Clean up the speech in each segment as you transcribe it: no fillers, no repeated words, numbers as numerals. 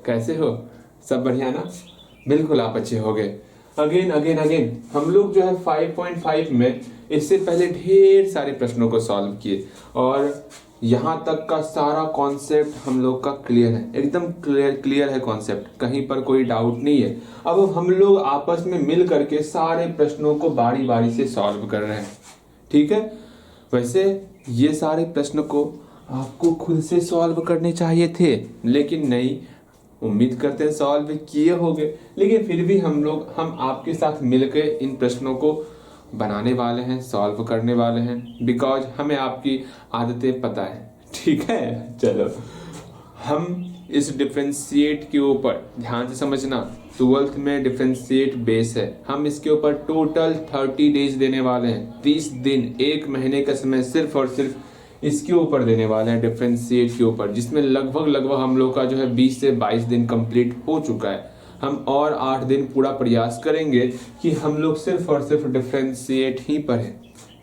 कैसे हो? सब बढ़िया ना? बिल्कुल आप अच्छे हो गए। अगेन अगेन अगेन हम लोग जो है 5.5 में इससे पहले ढेर सारे प्रश्नों को सॉल्व किए और यहाँ तक का सारा कॉन्सेप्ट हम लोग का क्लियर है, एकदम क्लियर है कॉन्सेप्ट, कहीं पर कोई डाउट नहीं है। अब हम लोग आपस में मिल करके सारे प्रश्नों को बारी बारी से सॉल्व कर रहे हैं, ठीक है। वैसे ये सारे प्रश्न को आपको खुद से सॉल्व करने चाहिए थे, लेकिन नहीं, उम्मीद करते हैं सॉल्व किए होंगे, लेकिन फिर भी हम आपके साथ मिलकर इन प्रश्नों को बनाने वाले हैं, सॉल्व करने वाले हैं, बिकॉज हमें आपकी आदतें पता है, ठीक है। चलो हम इस डिफरेंशिएट के ऊपर ध्यान से समझना, 12th में डिफरेंशिएट बेस है, हम इसके ऊपर टोटल 30 डेज देने वाले हैं, 30 दिन, 1 महीने का समय सिर्फ और सिर्फ इसके ऊपर देने वाले हैं, डिफरेंशिएट के ऊपर, जिसमें लगभग हम लोग का जो है 20 से 22 दिन कंप्लीट हो चुका है। हम और 8 दिन पूरा प्रयास करेंगे कि हम लोग सिर्फ और सिर्फ डिफरेंशिएट ही पढ़ें,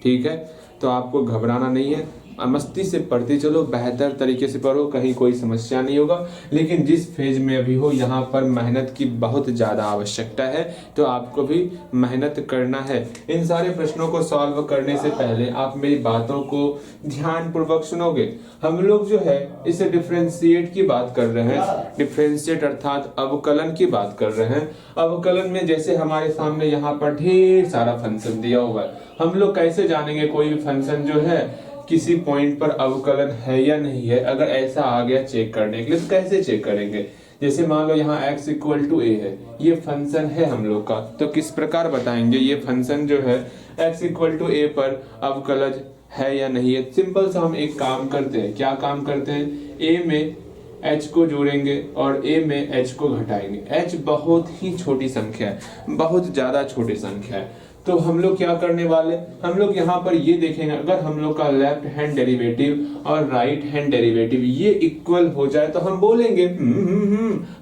ठीक है। तो आपको घबराना नहीं है, मस्ती से पढ़ते चलो, बेहतर तरीके से पढ़ो, कहीं कोई समस्या नहीं होगा। लेकिन जिस फेज में अभी हो यहाँ पर मेहनत की बहुत ज़्यादा आवश्यकता है, तो आपको भी मेहनत करना है। इन सारे प्रश्नों को सॉल्व करने से पहले आप मेरी बातों को ध्यानपूर्वक सुनोगे। हम लोग जो है इसे डिफरेंशिएट की बात कर रहे हैं, डिफरेंशिएट अर्थात अवकलन की बात कर रहे हैं। अवकलन में जैसे हमारे सामने यहाँ पर ढेर सारा फंक्शन दिया हुआ है, हम लोग कैसे जानेंगे कोई भी फंक्शन जो है किसी पॉइंट पर अवकलन है या नहीं है? अगर ऐसा आ गया चेक करने के लिए, तो कैसे चेक करेंगे? जैसे मान लो यहाँ x = a है, ये फंक्शन है हम लोग का, तो किस प्रकार बताएंगे ये फंक्शन जो है x = a पर अवकलज है या नहीं है? सिंपल सा हम एक काम करते हैं, क्या काम करते हैं, a में h को जोड़ेंगे और a में h को घटाएंगे। h बहुत ही छोटी संख्या है, बहुत ज्यादा छोटी संख्या है, तो हम लोग क्या करने वाले, हम लोग यहाँ पर ये देखेंगे, अगर हम लोग का लेफ्ट हैंड डेरिवेटिव और राइट हैंड डेरिवेटिव ये इक्वल हो जाए तो हम बोलेंगे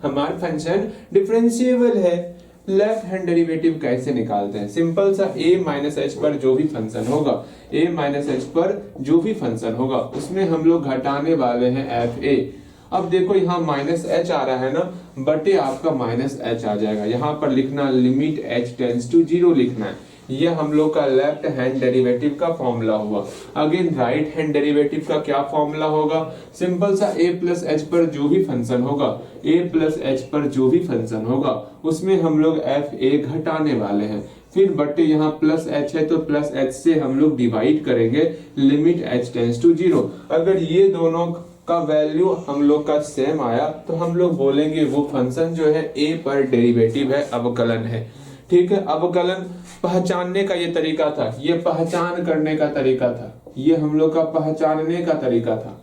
हमारा फंक्शन डिफरेंशिएबल है। लेफ्ट हैंड डेरिवेटिव कैसे निकालते हैं? सिंपल सा, a - h पर जो भी फंक्शन होगा, a - h पर जो भी फंक्शन होगा उसमें हम लोग घटाने वाले हैं fa। अब देखो यहाँ -h आ रहा है ना, बटे आपका -h आ जाएगा, यहाँ पर लिखना लिमिट h टेंड्स टू 0 लिखना है। ये हम लोग का लेफ्ट हैंड डेरिवेटिव का फॉर्मूला हुआ। अगेन राइट हैंड डेरिवेटिव का क्या फॉर्मूला होगा? सिंपल सा, a + h पर जो भी फंक्शन होगा, a + h पर जो भी फंक्शन होगा उसमें हम लोग fa घटाने वाले हैं, फिर बटे यहाँ +h है तो +h से हम लोग डिवाइड करेंगे लिमिट h टेंड्स टू 0। अगर ये दोनों का वैल्यू हम लोग का सेम आया तो हम लोग बोलेंगे वो फंक्शन जो है a पर डेरिवेटिव है, अवकलन है, ठीक है। अवकलन पहचानने का ये तरीका था, ये पहचान करने का तरीका था, ये हम लोग का पहचानने का तरीका था।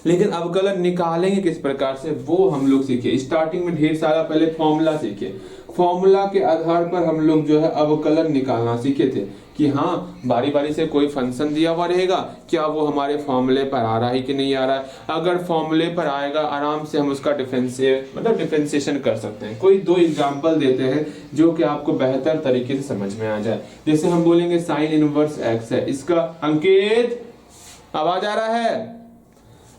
लेकिन अवकलन निकालेंगे किस प्रकार से वो हम लोग सीखे। स्टार्टिंग में ढेर सारा पहले फॉर्मूला सीखे, फॉर्मूला के आधार पर हम लोग जो है अवकलन निकालना सीखे थे कि हाँ बारी बारी से कोई फंक्शन दिया हुआ रहेगा, क्या वो हमारे फॉर्मूले पर आ रहा है कि नहीं आ रहा है। अगर फॉर्मूले पर आएगा आराम से हम उसका डिफरेंशिएशन कर सकते हैं। कोई 2 एग्जांपल देते हैं जो कि आपको बेहतर तरीके से समझ में आ जाए। जैसे हम बोलेंगे sin इनवर्स x है, इसका अंकित आवाज आ रहा है?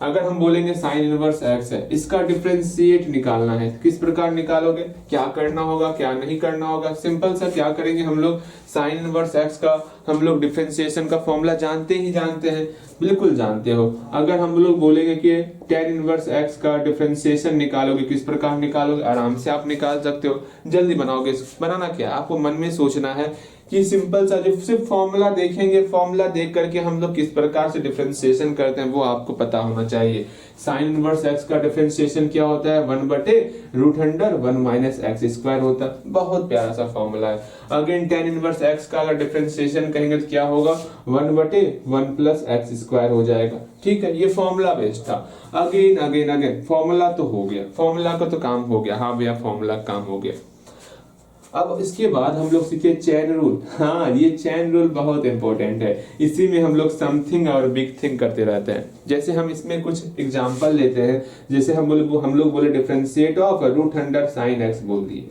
अगर हम बोलेंगे sin इनवर्स x है, इसका डिफरेंशिएट निकालना है, किस प्रकार निकालोगे, क्या करना होगा, क्या नहीं करना होगा? सिंपल सा क्या करेंगे हम लोग, sin इनवर्स x का हम लोग डिफरेंशिएशन का फॉर्मूला जानते हैं, बिल्कुल जानते हो। अगर हम लोग बोलेंगे कि tan इनवर्स x का डिफरेंशिएशन निकालोगे, किस प्रकार निकालोगे? आराम से आप निकाल सकते हो। जल्दी बनाओगे, बनाना क्या, आपको मन में सोचना है कि सिंपल सा जो सिर्फ फॉर्मूला देखेंगे, फॉर्मूला देख करके हम लोग किस प्रकार से डिफरेंशिएशन करते हैं वो आपको पता होना चाहिए। sin इनवर्स x का डिफरेंशिएशन क्या होता है? 1/√1 - x² होता है, बहुत प्यारा सा फॉर्मूला है। अगेन tan इनवर्स x का अगर डिफरेंशिएशन कहेंगे तो क्या होगा? 1/1 + x² हो जाएगा, ठीक है। ये फॉर्मूला बेस्ड था। अगेन फॉर्मूला तो हो गया, फॉर्मूला का तो काम हो गया, हाँ भैया फॉर्मूला काम हो गया। अब इसके बाद हम लोग सीखे चेन रूल। हाँ, ये चेन रूल बहुत इंपॉर्टेंट है, इसी में हम लोग समथिंग और बिग थिंग करते रहते हैं। जैसे हम इसमें कुछ एग्जांपल लेते हैं, जैसे हम लोग बोले डिफरेंशिएट ऑफ √sin x बोल दिए।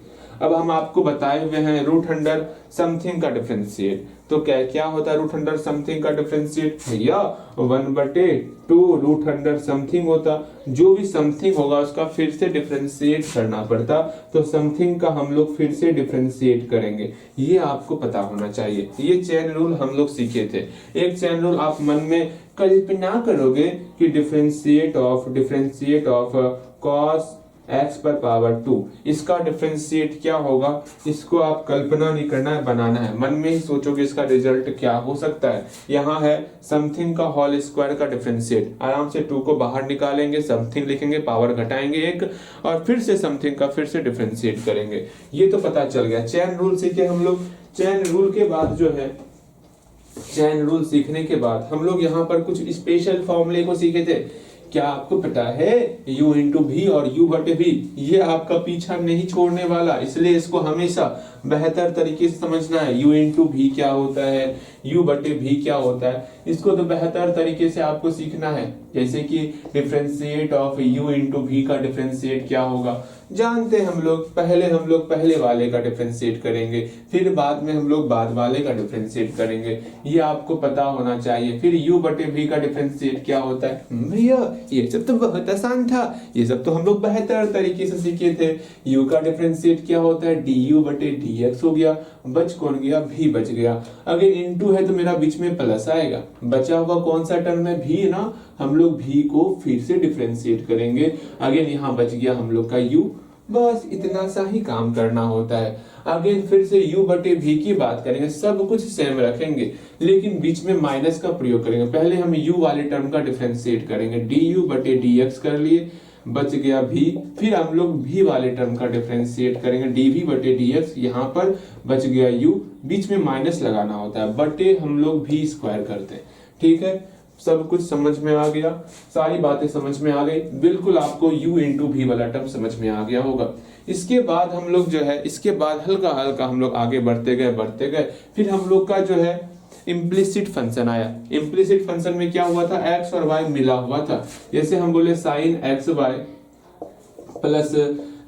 अब हम आपको बताए हुए हैं रूट अंडर समथिंग का डिफरेंशिएट, तो क्या क्या होता है रूट अंडर समथिंग का डिफरेंशिएट भैया 1/2 रूट अंडर समथिंग होता, जो भी समथिंग होगा उसका फिर से डिफरेंशिएट करना पड़ता, तो समथिंग का हम लोग फिर से डिफरेंशिएट करेंगे, ये आपको पता होना चाहिए। ये चेन रूल हम लोग सीखे थे। एक चेन रूल आप मन में कल्पना करोगे कि डिफरेंशिएट ऑफ कॉस x पर पावर 2, इसका डिफरेंशिएट क्या होगा, इसको आप कल्पना नहीं करना है, बनाना है। मन में ही सोचोगे इसका रिजल्ट क्या हो सकता है। यहाँ है समथिंग का होल स्क्वायर का डिफरेंशिएट, आराम से 2 को बाहर निकालेंगे, समथिंग लिखेंगे, पावर घटाएंगे 1 और फिर से समथिंग का फिर से डिफरेंशिएट करेंगे। ये तो पता चल गया। चेन रूल सीखे हम लोग। चेन रूल के बाद जो है, चेन रूल सीखने के बाद हम लोग यहाँ पर कुछ स्पेशल फॉर्मूले को सीखे थे। क्या आपको पता है u इंटू भी और u बटे भी ये आपका पीछा नहीं छोड़ने वाला, इसलिए इसको हमेशा बेहतर तरीके से समझना है। u इंटू भी क्या होता है, u बटे भी क्या होता है, इसको तो बेहतर तरीके से आपको सीखना है। जैसे कि डिफरेंशिएट ऑफ u इंटू भी का डिफरेंशिएट क्या होगा जानते हैं हम लोग पहले वाले का डिफरेंशिएट करेंगे, फिर बाद में हम लोग बाद वाले का डिफरेंशिएट करेंगे, ये आपको पता होना चाहिए। फिर u बटे v का डिफरेंशिएट क्या होता है भैया, ये सब तो बहुत आसान था, ये सब तो हम लोग बेहतर तरीके से सीखे थे। u का डिफरेंशिएट क्या होता है, du बटे dx हो गया, बच कौन गया, v बच गया। अगर इनटू है तो मेरा बीच में प्लस आएगा, बचा हुआ कौन सा टर्म है, v ना, हम लोग v को फिर से डिफरेंशिएट करेंगे। अगेन यहाँ बच गया हम लोग का u, बस इतना सा ही काम करना होता है। अगेन फिर से u बटे v की बात करेंगे, सब कुछ सेम रखेंगे लेकिन बीच में माइनस का प्रयोग करेंगे। पहले हम u वाले टर्म का डिफरेंशिएट करेंगे, du बटे dx कर लिए, बच गया v, फिर हम लोग v वाले टर्म का डिफरेंशिएट करेंगे, dv बटे dx, यहाँ पर बच गया u, बीच में माइनस लगाना होता है, बटे हम लोग v स्क्वायर करते हैं। ठीक है, सब कुछ समझ में आ गया, सारी बातें समझ में आ गई, बिल्कुल आपको u इंटू भी वाला टर्म समझ में आ गया होगा। इसके बाद हम लोग जो है, इसके बाद हल्का हल्का हम लोग आगे बढ़ते गए, फिर हम लोग का जो है इम्प्लिसिट फंक्शन आया। इम्प्लिसिट फंक्शन में क्या हुआ था, x और y मिला हुआ था। जैसे हम बोले sine x y plus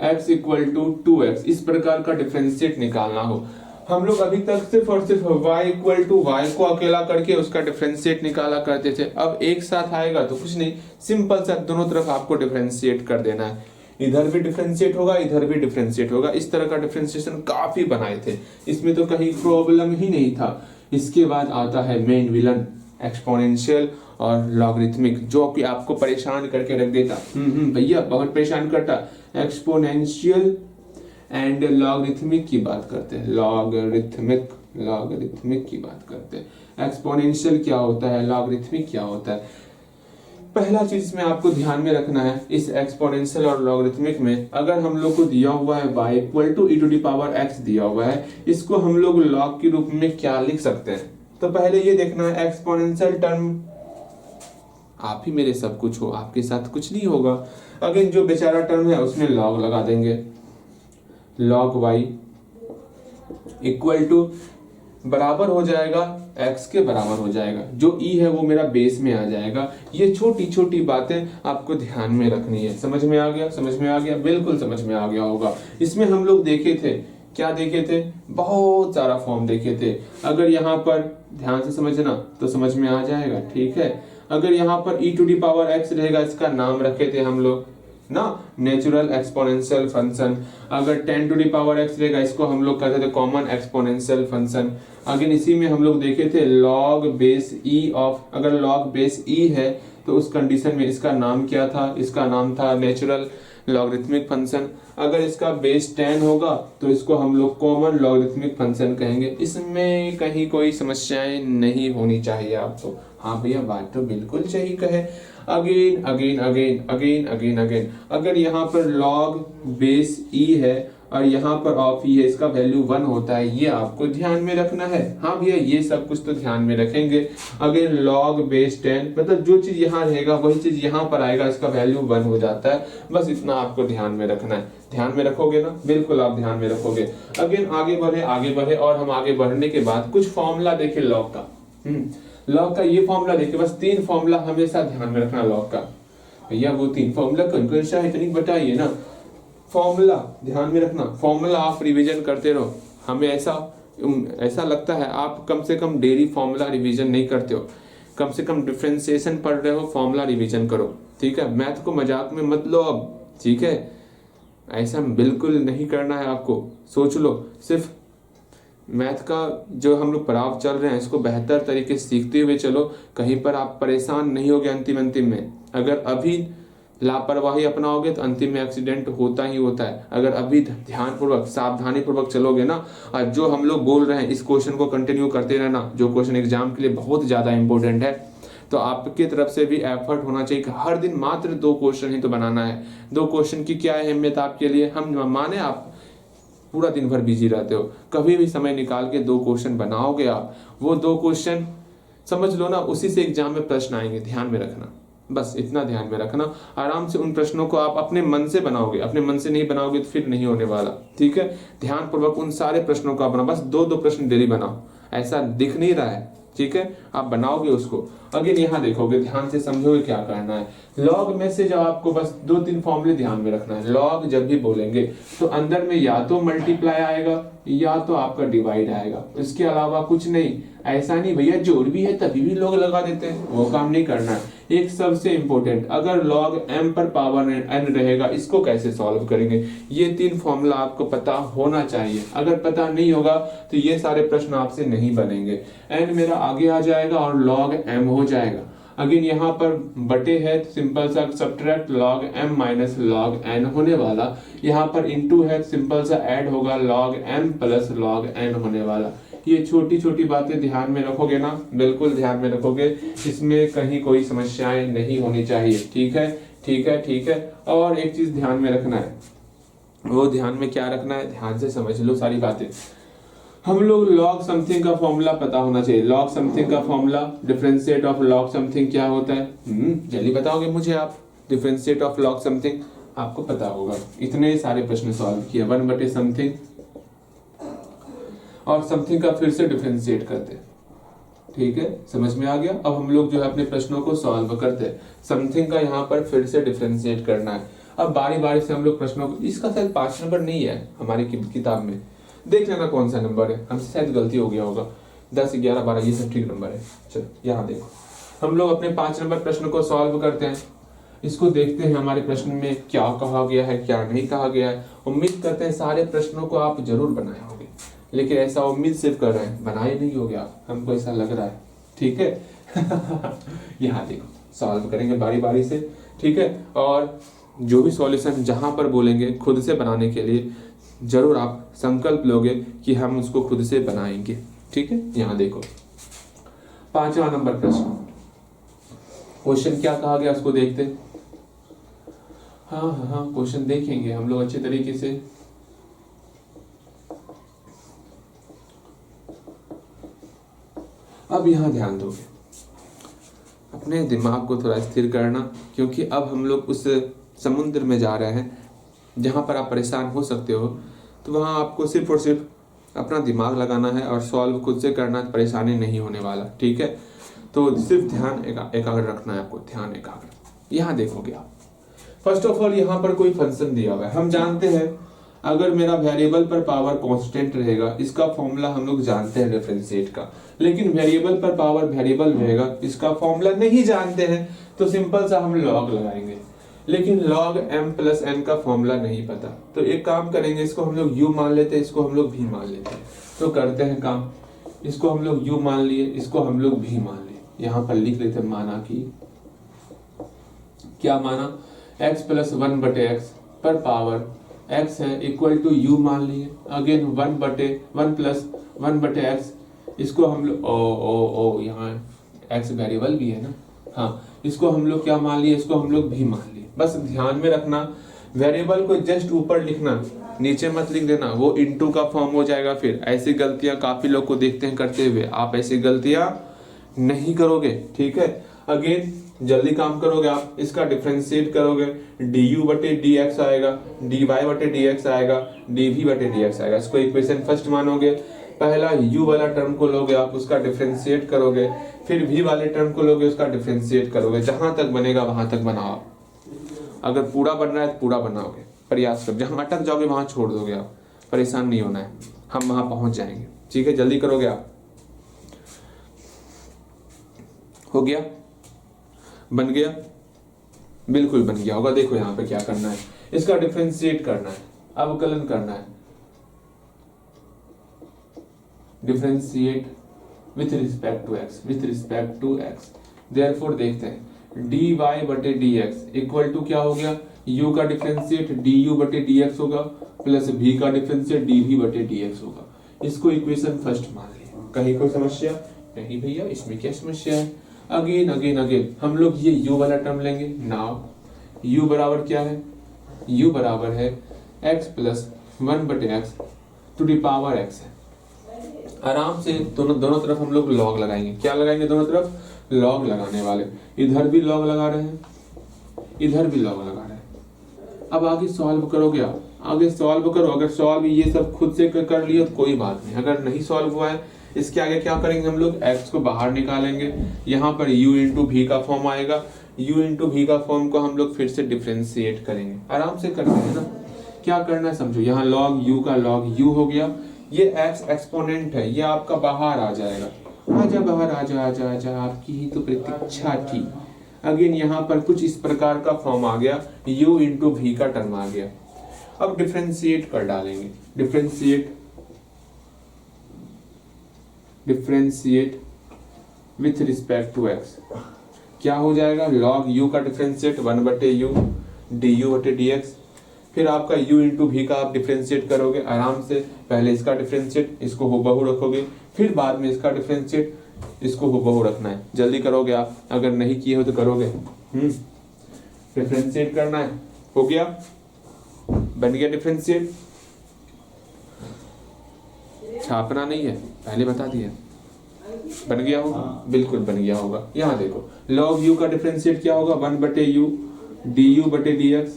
x equal to 2x, इस प्रकार का डिफरेंशिएट निकालना हो। हम लोग अभी तक सिर्फ और सिर्फ y इक्वल टू वाई को अकेला करके उसका डिफरेंशिएट निकाला करते थे। अब एक साथ आएगा तो कुछ नहीं, सिंपल सा दोनों तरफ आपको डिफरेंशिएट कर देना है, इधर भी डिफरेंशिएट होगा, इधर भी डिफरेंशिएट होगा। इस तरह का डिफरेंशिएशन काफी बनाए थे, इसमें तो कहीं प्रॉब्लम ही नहीं था। इसके बाद आता है मेन विलन, एक्सपोनेंशियल और लॉगरिथमिक, जो कि आपको परेशान करके रख देता। भैया बहुत परेशान करता। एक्सपोनेंशियल एंड लॉगरिथमिक की बात करते हैं, लॉगरिथमिक की बात करते हैं। एक्सपोनेंशियल क्या होता है, लॉगरिथमिक क्या होता है, पहला चीज में आपको ध्यान में रखना है। इस एक्सपोनेंशियल और लॉगरिथमिक में अगर हम लोग को दिया हुआ है y equal to e to the power x दिया हुआ है, इसको हम लोग लॉग के रूप में क्या लिख सकते हैं, तो पहले ये देखना है एक्सपोनेंशियल टर्म, आप ही मेरे सब कुछ हो, आपके साथ कुछ नहीं होगा। अगेन जो बेचारा टर्म है उसमें लॉग लगा देंगे, लॉग y इक्वल टू बराबर हो जाएगा x के बराबर हो जाएगा, जो e है वो मेरा बेस में आ जाएगा। ये छोटी छोटी बातें आपको ध्यान में रखनी है। समझ में आ गया, बिल्कुल समझ में आ गया होगा। इसमें हम लोग देखे थे, क्या देखे थे, बहुत सारा फॉर्म देखे थे। अगर यहाँ पर ध्यान से समझना तो समझ में आ जाएगा, ठीक है। अगर यहाँ पर e to the power x रहेगा, इसका नाम रखे थे हम लोग ना नेचुरल एक्सपोनेंशियल फंक्शन। अगर 10 टू दी पावर x रहेगा, इसको हम लोग कहते थे कॉमन एक्सपोनेंशियल फंक्शन। अगर इसी में हम लोग देखे थे लॉग बेस e ऑफ, अगर लॉग बेस e है तो उस कंडीशन में इसका नाम क्या था, इसका नाम था नेचुरल लॉगरिथमिक फंक्शन। अगर इसका बेस 10 होगा तो इसको हम लोग कॉमन लॉगरिथमिक फंक्शन कहेंगे। इसमें कहीं कोई समस्याएं नहीं होनी चाहिए आपको। हाँ भैया बात तो बिल्कुल सही कहे। Again again again again again again अगर यहाँ पर लॉग बेस e है और यहाँ पर ऑफ e है, इसका वैल्यू 1 होता है, ये आपको ध्यान में रखना है। हाँ भैया ये सब कुछ तो ध्यान में रखेंगे। अगेन लॉग बेस 10, मतलब जो चीज यहाँ रहेगा वही चीज यहाँ पर आएगा, इसका वैल्यू 1 हो जाता है। बस इतना आपको ध्यान में रखना है। ध्यान में रखोगे ना, बिल्कुल आप ध्यान में रखोगे। अगेन आगे बढ़े और हम आगे बढ़ने के बाद कुछ फॉर्मूला देखे लॉग का। लॉग का ये फॉर्मूला देखे, बस 3 फॉर्मूला हमेशा ध्यान में रखना लॉग का। भैया वो 3 फॉर्मूला कौन कौन सा है, इतनी बताइए ना। फॉर्मूला ध्यान में रखना, फॉर्मूला आप रिवीजन करते रहो। हमें ऐसा लगता है आप कम से कम डेली फॉर्मूला रिवीजन नहीं करते हो, कम से कम डिफरेंशिएशन पढ़ रहे हो, फॉर्मूला रिवीजन करो, ठीक है। मैथ को मजाक में मत लो अब, ठीक है, ऐसा बिल्कुल नहीं करना है आपको। सोच लो, सिर्फ मैथ का जो हम लोग पड़ाव चल रहे हैं इसको बेहतर तरीके से सीखते हुए चलो, कहीं पर आप परेशान नहीं होगे अंतिम में। अगर अभी लापरवाही अपनाओगे तो अंतिम में एक्सीडेंट होता ही होता है। अगर अभी ध्यानपूर्वक सावधानी पूर्वक चलोगे ना, और जो हम लोग बोल रहे हैं इस क्वेश्चन को कंटिन्यू करते रहना, जो क्वेश्चन एग्जाम के लिए बहुत ज्यादा इंपॉर्टेंट है, तो आपकी तरफ से भी एफर्ट होना चाहिए कि हर दिन मात्र 2 क्वेश्चन ही तो बनाना है। 2 क्वेश्चन की क्या अहमियत आपके लिए, हम माने आप पूरा दिन भर बिजी रहते हो, कभी भी समय निकाल के 2 क्वेश्चन बनाओगे आप, वो 2 क्वेश्चन समझ लो ना, उसी से एग्जाम में प्रश्न आएंगे, ध्यान में रखना, बस इतना ध्यान में रखना। आराम से उन प्रश्नों को आप अपने मन से बनाओगे, अपने मन से नहीं बनाओगे तो फिर नहीं होने वाला, ठीक है। ध्यान पूर्वक उन सारे प्रश्नों को आप बनाओ, बस 2-2 प्रश्न डेली बनाओ, ऐसा दिख नहीं रहा है, ठीक है, आप बनाओगे उसको। अगेन यहाँ देखोगे, ध्यान से समझोगे क्या करना है। लॉग में से जब आपको बस 2-3 फॉर्मूले ध्यान में रखना है। लॉग जब भी बोलेंगे तो अंदर में या तो मल्टीप्लाई आएगा या तो आपका डिवाइड आएगा, इसके अलावा कुछ नहीं। ऐसा नहीं भैया जोड़ भी है तभी भी लोग लगा देते हैं, वो काम नहीं करना है। एक सबसे इंपॉर्टेंट, अगर log m पर पावर n रहेगा, इसको कैसे सॉल्व करेंगे, ये 3 फॉर्मूला आपको पता होना चाहिए। अगर पता नहीं होगा तो ये सारे प्रश्न आपसे नहीं बनेंगे। n मेरा आगे आ जाएगा और log m हो जाएगा। अगेन यहाँ पर बटे है, सिंपल सा subtract log m minus log n होने वाला। यहाँ पर इंटू है, सिंपल सा ऐड होगा log m plus log n होने वाला। ये छोटी छोटी बातें ध्यान में रखोगे ना, बिल्कुल ध्यान में रखोगे, इसमें कहीं कोई समस्याएं नहीं होनी चाहिए, ठीक है, ठीक है, ठीक है। और एक चीज ध्यान में रखना है, वो ध्यान में क्या रखना है, ध्यान से समझ लो सारी बातें। हम लोग log समथिंग का फॉर्मूला पता होना चाहिए। log समथिंग का formula, differentiate of log something क्या होता है, जल्दी बताओगे मुझे आप। डिफरेंशिएट ऑफ log समथिंग आपको पता होगा, इतने सारे प्रश्न सॉल्व किए, 1 बटे समथिंग और समथिंग का फिर से डिफरेंशिएट करते, ठीक है, समझ में आ गया। अब हम लोग जो है अपने प्रश्नों को सॉल्व करते हैं। समथिंग का यहाँ पर फिर से डिफरेंशिएट करना है। अब बारी बारी से हम लोग प्रश्नों को, इसका शायद 5 नंबर नहीं है हमारी किताब में, देख लेना कौन सा नंबर है, हमसे शायद गलती हो गया होगा। 10, 11, 12 ये सब ठीक नंबर है। चलो यहाँ देखो, हम लोग अपने 5 नंबर प्रश्न को सॉल्व करते हैं। इसको देखते हैं हमारे प्रश्न में क्या कहा गया है, क्या नहीं कहा गया है। उम्मीद करते हैं सारे प्रश्नों को आप जरूर बनाए होंगे, लेकिन ऐसा उम्मीद सिर्फ कर रहे हैं, बनाए नहीं होगे आप, हमको ऐसा लग रहा है, ठीक है। यहाँ देखो, सॉल्व करेंगे बारी बारी से, ठीक है। और जो भी सॉल्यूशन जहां पर बोलेंगे खुद से बनाने के लिए जरूर आप संकल्प लोगे कि हम उसको खुद से बनाएंगे, ठीक है। यहाँ देखो 5वां नंबर प्रश्न, क्वेश्चन क्या कहा गया उसको देखते। हाँ, क्वेश्चन देखेंगे हम लोग अच्छे तरीके से। अब यहाँ ध्यान दोगे, अपने दिमाग को थोड़ा स्थिर करना, क्योंकि अब हम लोग उस समुद्र में जा रहे हैं जहाँ पर आप परेशान हो सकते हो। तो वहाँ आपको सिर्फ और सिर्फ अपना दिमाग लगाना है और सॉल्व खुद से करना, परेशानी नहीं होने वाला, ठीक है। तो सिर्फ ध्यान एकाग्र रखना है आपको, ध्यान एकाग्र। यहाँ देखोगे आप, फर्स्ट ऑफ ऑल यहाँ पर कोई फंक्शन दिया हुआ है। हम जानते हैं अगर मेरा वेरिएबल पर पावर कांस्टेंट रहेगा, इसका फॉर्मूला हम लोग जानते हैं डिफरेंशिएट का, लेकिन वेरिएबल पर पावर वेरिएबल रहेगा, इसका फॉर्मूला नहीं जानते हैं, तो सिंपल सा हम लॉग लगाएंगे। लेकिन log m प्लस n का फॉर्मूला नहीं पता, तो एक काम करेंगे, इसको हम लोग u मान लेते हैं, इसको हम लोग v मान लेते हैं। तो करते हैं काम, इसको हम लोग u मान लिए, इसको हम लोग v मान लिए। यहाँ पर लिख लेते हैं, माना कि क्या माना, x प्लस 1/x पर पावर x है इक्वल टू u मान लिए। अगेन 1 प्लस 1/x, इसको हम लोग यहाँ x वेरिएबल भी है ना, हाँ, इसको हम लोग क्या मान लिए, इसको हम लोग भी मान लिए। बस ध्यान में रखना, वेरिएबल को जस्ट ऊपर लिखना, नीचे मत लिख देना, वो इनटू का फॉर्म हो जाएगा। फिर ऐसी गलतियां काफी लोग को देखते हैं करते हुए, आप ऐसी गलतियां नहीं करोगे, ठीक है। अगेन जल्दी काम करोगे आप, इसका डिफरेंशिएट करोगे, du/dx आएगा, dy/dx आएगा, dv/dx आएगा। इसको इक्वेशन फर्स्ट मानोगे, पहला u वाला टर्म को लोगे आप, उसका डिफरेंशिएट करोगे, फिर v वाले टर्म को लोगे, उसका डिफरेंशिएट करोगे। जहां तक बनेगा वहां तक बनाओ। अगर पूरा बन रहा है तो पूरा बनाओगे, प्रयास करो, जहाँ अटक जाओगे वहाँ छोड़ दोगे आप, परेशान नहीं होना है, हम वहाँ पहुँच जाएंगे। ठीक है, जल्दी करोगे आप। हो गया, बन गया, बिल्कुल बन गया होगा। देखो यहाँ पे क्या करना है, इसका डिफरेंशिएट करना है, अवकलन करना है, differentiate with respect to x, with respect to x. Therefore देखते हैं dy बटे dx इक्वल टू क्या हो गया, u का डिफरेंशिएट du बटे dx होगा प्लस v का डिफरेंशिएट dv बटे dx होगा। इसको इक्वेशन फर्स्ट मान लिया। कहीं कोई समस्या नहीं भैया, इसमें क्या समस्या है। अगेन अगेन अगेन हम लोग ये u वाला टर्म लेंगे। नाउ u बराबर क्या है, u बराबर है x प्लस 1 बटे x to the power x है। आराम से दोनों तरफ हम लोग लॉग लगाएंगे। क्या लगाएंगे, दोनों तरफ लॉग लगाने वाले, इधर भी लॉग लगा रहे हैं, इधर भी लॉग लगा रहे हैं। अब आगे सॉल्व करोगे आप, आगे सॉल्व करो। अगर सॉल्व ये सब खुद से कर लिया तो कोई बात नहीं, अगर नहीं सॉल्व हुआ है इसके आगे क्या करेंगे हम लोग, x को बाहर निकालेंगे, यहाँ पर u इंटू भी का फॉर्म आएगा, u इंटू भी का फॉर्म को हम लोग फिर से डिफ्रेंशिएट करेंगे। आराम से करते हैं ना, क्या करना है समझो। यहाँ log u का log u हो गया, ये x एक्सपोनेंट है, ये आपका बाहर आ जाएगा। आजा बाहर, आजा आजा आजा, आपकी ही तो प्रतीक्षा थी। अगेन यहाँ पर कुछ इस प्रकार का फॉर्म आ गया, u इंटू भी का टर्म आ गया। अब डिफ्रेंशिएट कर डालेंगे, differentiate with respect to x। क्या हो जाएगा, log u का डिफ्रेंशिएट 1 बटे u du बटे dx। फिर आपका u इंटू भी का आप डिफ्रेंशिएट करोगे आराम से। पहले इसका डिफ्रेंशिएट, इसको हुबहू रखोगे, फिर बाद में इसका डिफ्रेंशिएट, इसको हुबहू रखना है। जल्दी करोगे आप, अगर नहीं किए हो तो करोगे। डिफ्रेंशिएट करना है, हो गया, बन गया डिफ्रेंशिएट। छापना नहीं है, पहले बता दिया। बन गया होगा, बिल्कुल बन गया होगा। यहाँ देखो log u का डिफ्रेंशिएट क्या होगा, 1 बटे u du बटे dx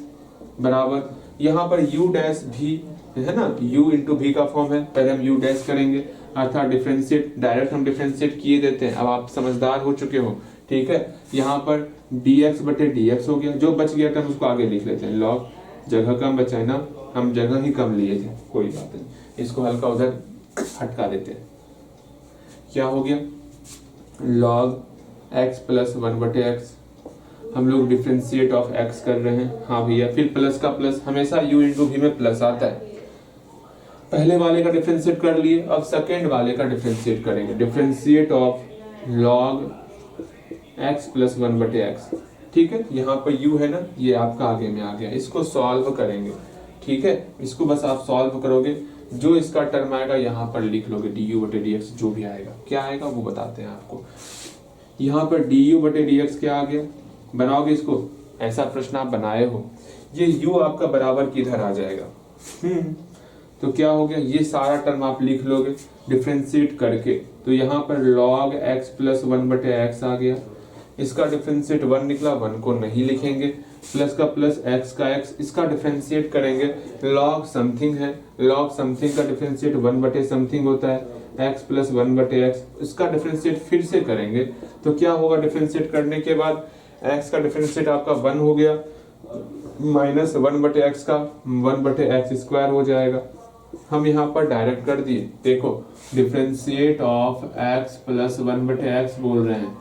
बराबर, यहाँ पर u डैश भी है ना, u इंटू भी का फॉर्म है, पहले हम u डैश करेंगे, अर्थात डिफरेंशिएट डायरेक्ट हम डिफरेंशिएट किए देते हैं। अब आप समझदार हो चुके हो, ठीक है। यहाँ पर dx बटे dx हो गया, जो बच गया टर्म उसको आगे लिख लेते हैं। log जगह कम बचा है ना, हम जगह ही कम लिए थे, कोई बात नहीं, इसको हल्का उधर हटका देते हैं। क्या हो गया, log x प्लस 1 बटे x, हम लोग डिफरेंशिएट ऑफ x कर रहे हैं। हाँ भैया, फिर प्लस का प्लस, हमेशा u इंटू भी में प्लस आता है। पहले वाले का डिफरेंशिएट कर लिए, अब सेकेंड वाले का डिफरेंशिएट करेंगे। Differentiate of log x plus 1 बटे x, ठीक है। यहाँ पर u है ना, ये आपका आगे में आ गया, इसको सॉल्व करेंगे, ठीक है। इसको बस आप सॉल्व करोगे, जो इसका टर्म आएगा यहाँ पर लिख लोगे, du बटे dx जो भी आएगा। क्या आएगा वो बताते हैं आपको। यहाँ पर du बटे dx क्या आ गया, बनाओगे इसको, ऐसा प्रश्न आप बनाए हो, ये u आपका बराबर किधर आ जाएगा, तो क्या हो गया, ये सारा टर्म आप लिख लोगे डिफरेंशिएट करके। तो यहाँ पर log x प्लस 1 बटे x आ गया, इसका डिफरेंशिएट 1 निकला, 1 को नहीं लिखेंगे, प्लस का प्लस x का x, इसका डिफरेंशिएट करेंगे। log समथिंग है, log समथिंग का डिफरेंशिएट 1 बटे समथिंग होता है, x प्लस 1 बटे x, इसका डिफरेंशिएट फिर से करेंगे। तो क्या होगा, डिफरेंशिएट करने के बाद x का डिफरेंशिएट आपका 1 हो गया, माइनस 1 बटे x का 1 बटे x स्क्वायर हो जाएगा। हम यहाँ पर डायरेक्ट कर दिए, देखो डिफरेंशिएट ऑफ x प्लस 1 बटे x बोल रहे हैं।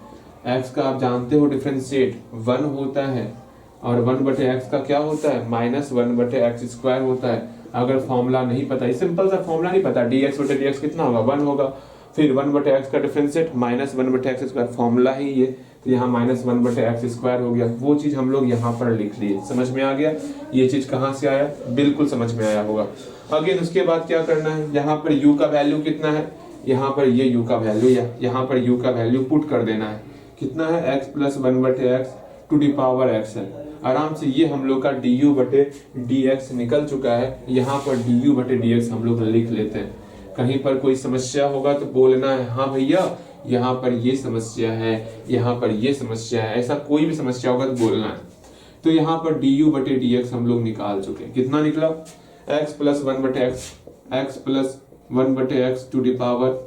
x का आप जानते हो डिफरेंशिएट 1 होता है, और 1 बटे x का क्या होता है, माइनस 1 बटे x स्क्वायर होता है। अगर फॉर्मूला नहीं पता, सिंपल सा फॉर्मूला नहीं पता, dx बटे dx कितना होगा, 1 होगा, फिर 1 बटे x का डिफरेंशिएट माइनस 1 बटे x स्क्वायर, फॉर्मूला ही ये, तो यहाँ माइनस 1 बटे x स्क्वायर हो गया। वो चीज हम लोग यहाँ पर लिख लिए, समझ में आ गया। ये चीज कहाँ से आया, बिल्कुल समझ में आया होगा। अगेन उसके बाद क्या करना है, यहाँ पर u का वैल्यू कितना है, यहाँ पर ये u का वैल्यू, यहाँ पर u का वैल्यू पुट कर देना है। कितना है, x प्लस 1 बटे x to the power x है। आराम से ये हम लोग का du बटे dx निकल चुका है, यहाँ पर du बटे dx हम लोग लिख लेते हैं। कहीं पर कोई समस्या होगा तो बोलना है, हाँ भैया यहाँ पर ये समस्या है, यहाँ पर ये समस्या है, ऐसा कोई भी समस्या होगा तो बोलना है। तो यहाँ पर du बटे dx हम लोग निकाल चुके हैं। कितना निकला, x प्लस 1 बटे x प्लस 1 बटे x टू दी पावर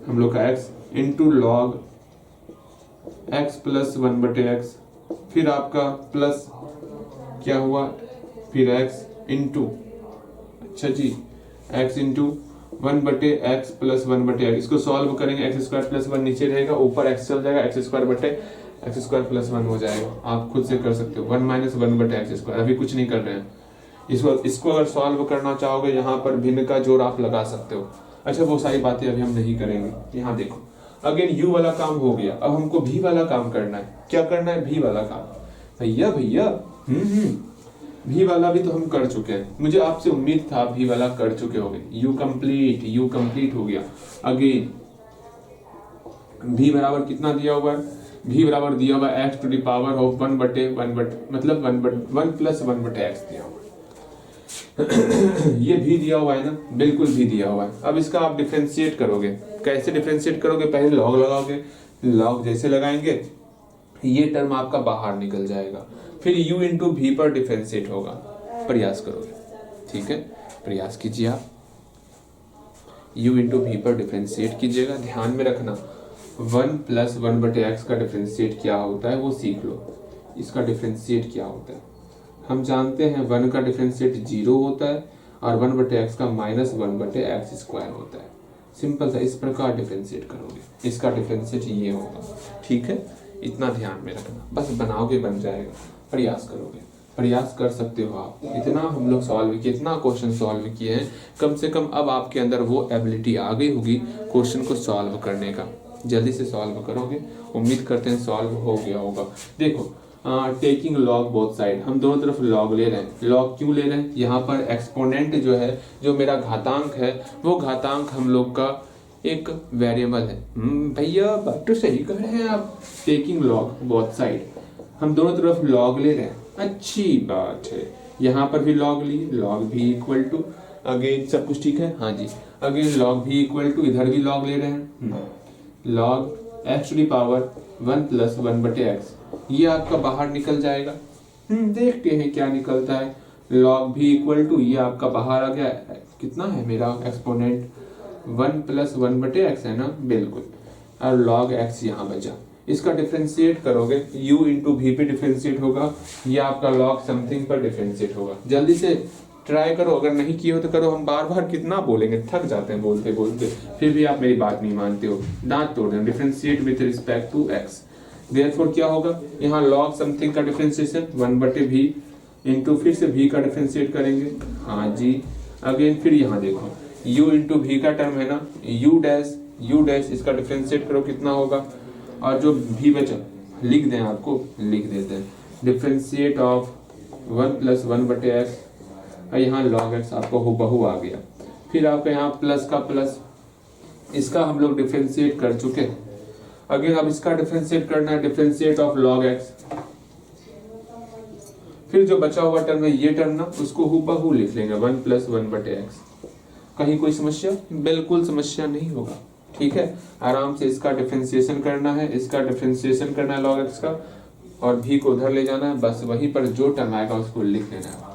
हम लोग का x into log x plus 1 बटे x, फिर आपका प्लस क्या हुआ, फिर x इंटू, अच्छा जी, x into 1/x plus 1/x, इसको सॉल्व करेंगे एक्स स्क्वायर प्लस 1 नीचे रहेगा, ऊपर x चल जाएगा, एक्स स्क्वायर प्लस 1 हो जाएगा। आप खुद से कर सकते हो, 1 माइनस 1/x स्क्वायर, अभी कुछ नहीं कर रहे हैं। इसको अगर सॉल्व करना चाहोगे यहाँ पर भिन्न का जोड़ आप लगा सकते हो। अच्छा वो सारी बातें अभी हम नहीं करेंगे। यहाँ देखो अगेन u वाला काम हो गया, अब हमको v वाला काम करना है। क्या करना है? v वाला काम। भैया v वाला भी तो हम कर चुके हैं, मुझे आपसे उम्मीद था v वाला कर चुके होंगे। u कंप्लीट हो गया। अगेन v बराबर कितना दिया हुआ है? v बराबर दिया हुआ है x to the power of 1/1 मतलब 1 प्लस 1/x दिया हुआ है। ये भी दिया हुआ है ना, बिल्कुल भी दिया हुआ है। अब इसका आप डिफरेंशिएट करोगे, कैसे डिफरेंशिएट करोगे? पहले लॉग लगाओगे, लॉग जैसे लगाएंगे ये टर्म आपका बाहर निकल जाएगा, फिर u इंटू भी पर डिफरेंशिएट होगा। प्रयास करोगे, ठीक है, प्रयास कीजिए आप, u इंटू भी पर डिफरेंशिएट कीजिएगा। ध्यान में रखना 1 प्लस 1/x का डिफरेंशिएट क्या होता है वो सीख लो। इसका डिफरेंशिएट क्या होता है हम जानते हैं, 1 का डिफरेंशिएट 0 होता है और 1/x का माइनस 1/x स्क्वायर होता है। सिंपल सा, इस प्रकार डिफरेंशिएट करोगे, इसका डिफरेंशिएट ये होगा, ठीक है। इतना ध्यान में रखना, बस बनाओगे बन जाएगा। प्रयास करोगे, प्रयास कर सकते हो आप। इतना हम लोग सॉल्व किए, इतना क्वेश्चन सॉल्व किए हैं, कम से कम अब आपके अंदर वो एबिलिटी आ गई होगी क्वेश्चन को सॉल्व करने का। जल्दी से सॉल्व करोगे, उम्मीद करते हैं सॉल्व हो गया होगा। देखो टेकिंग लॉग बोथ साइड, हम दोनों तरफ लॉग ले रहे हैं। लॉग क्यों ले रहे हैं? यहाँ पर एक्सपोनेंट जो है, जो मेरा घातांक है, वो घातांक हम लोग का एक वेरिएबल है। भैया बात तो सही कह रहे हैं आप। टेकिंग लॉग बोथ साइड, हम दोनों तरफ लॉग ले रहे हैं, अच्छी बात है। यहाँ पर भी लॉग लिए, लॉग भी इक्वल टू, अगेन सब कुछ ठीक है, हाँ जी। अगेन लॉग भी इक्वल टू, इधर भी लॉग ले रहे हैं, log x to the power 1 plus 1/x, ये आपका बाहर निकल जाएगा। देखते हैं क्या निकलता है। लॉग भी इक्वल टू, ये आपका बाहर आ गया, कितना है मेरा एक्सपोनेंट 1 प्लस 1/x है ना, बिल्कुल। और लॉग x यहाँ बचा, इसका डिफरेंशिएट करोगे u इंटू भी पे डिफरेंशिएट होगा, ये आपका लॉग समथिंग पर डिफरेंशिएट होगा। जल्दी से ट्राई करो, अगर नहीं किए हो तो करो। हम बार बार कितना बोलेंगे, थक जाते हैं बोलते बोलते, फिर भी आप मेरी बात नहीं मानते हो, दांत तोड़ दें। Differentiate with respect to x, therefore क्या होगा, यहाँ लॉग समथिंग का डिफरेंशिएशन 1/v इंटू, फिर से v का डिफरेंशिएट करेंगे, हाँ जी। अगेन फिर यहाँ देखो u इंटू v का टर्म है ना, u डैश, इसका डिफरेंशिएट करो कितना होगा, और जो v बचा लिख दें, आपको लिख देते हैं डिफरेंशिएट ऑफ 1 प्लस 1/x, यहाँ log x आपको हुबहू आ गया। फिर आपका यहाँ प्लस का प्लस, इसका हम लोग डिफरेंशिएट कर चुके हैं। अगेन अब इसका डिफरेंशिएट करना है, डिफरेंशिएट ऑफ log x, फिर जो बचा हुआ टर्म है ये टर्म ना, उसको हुबहू लिख लेंगे 1 प्लस 1/x। कहीं कोई समस्या? बिल्कुल समस्या नहीं होगा, ठीक है। आराम से इसका डिफरेंशिएशन करना है, इसका डिफरेंशिएशन करना है log x का, और भी को उधर ले जाना है, बस वहीं पर जो टर्म आएगा उसको लिख लेना है,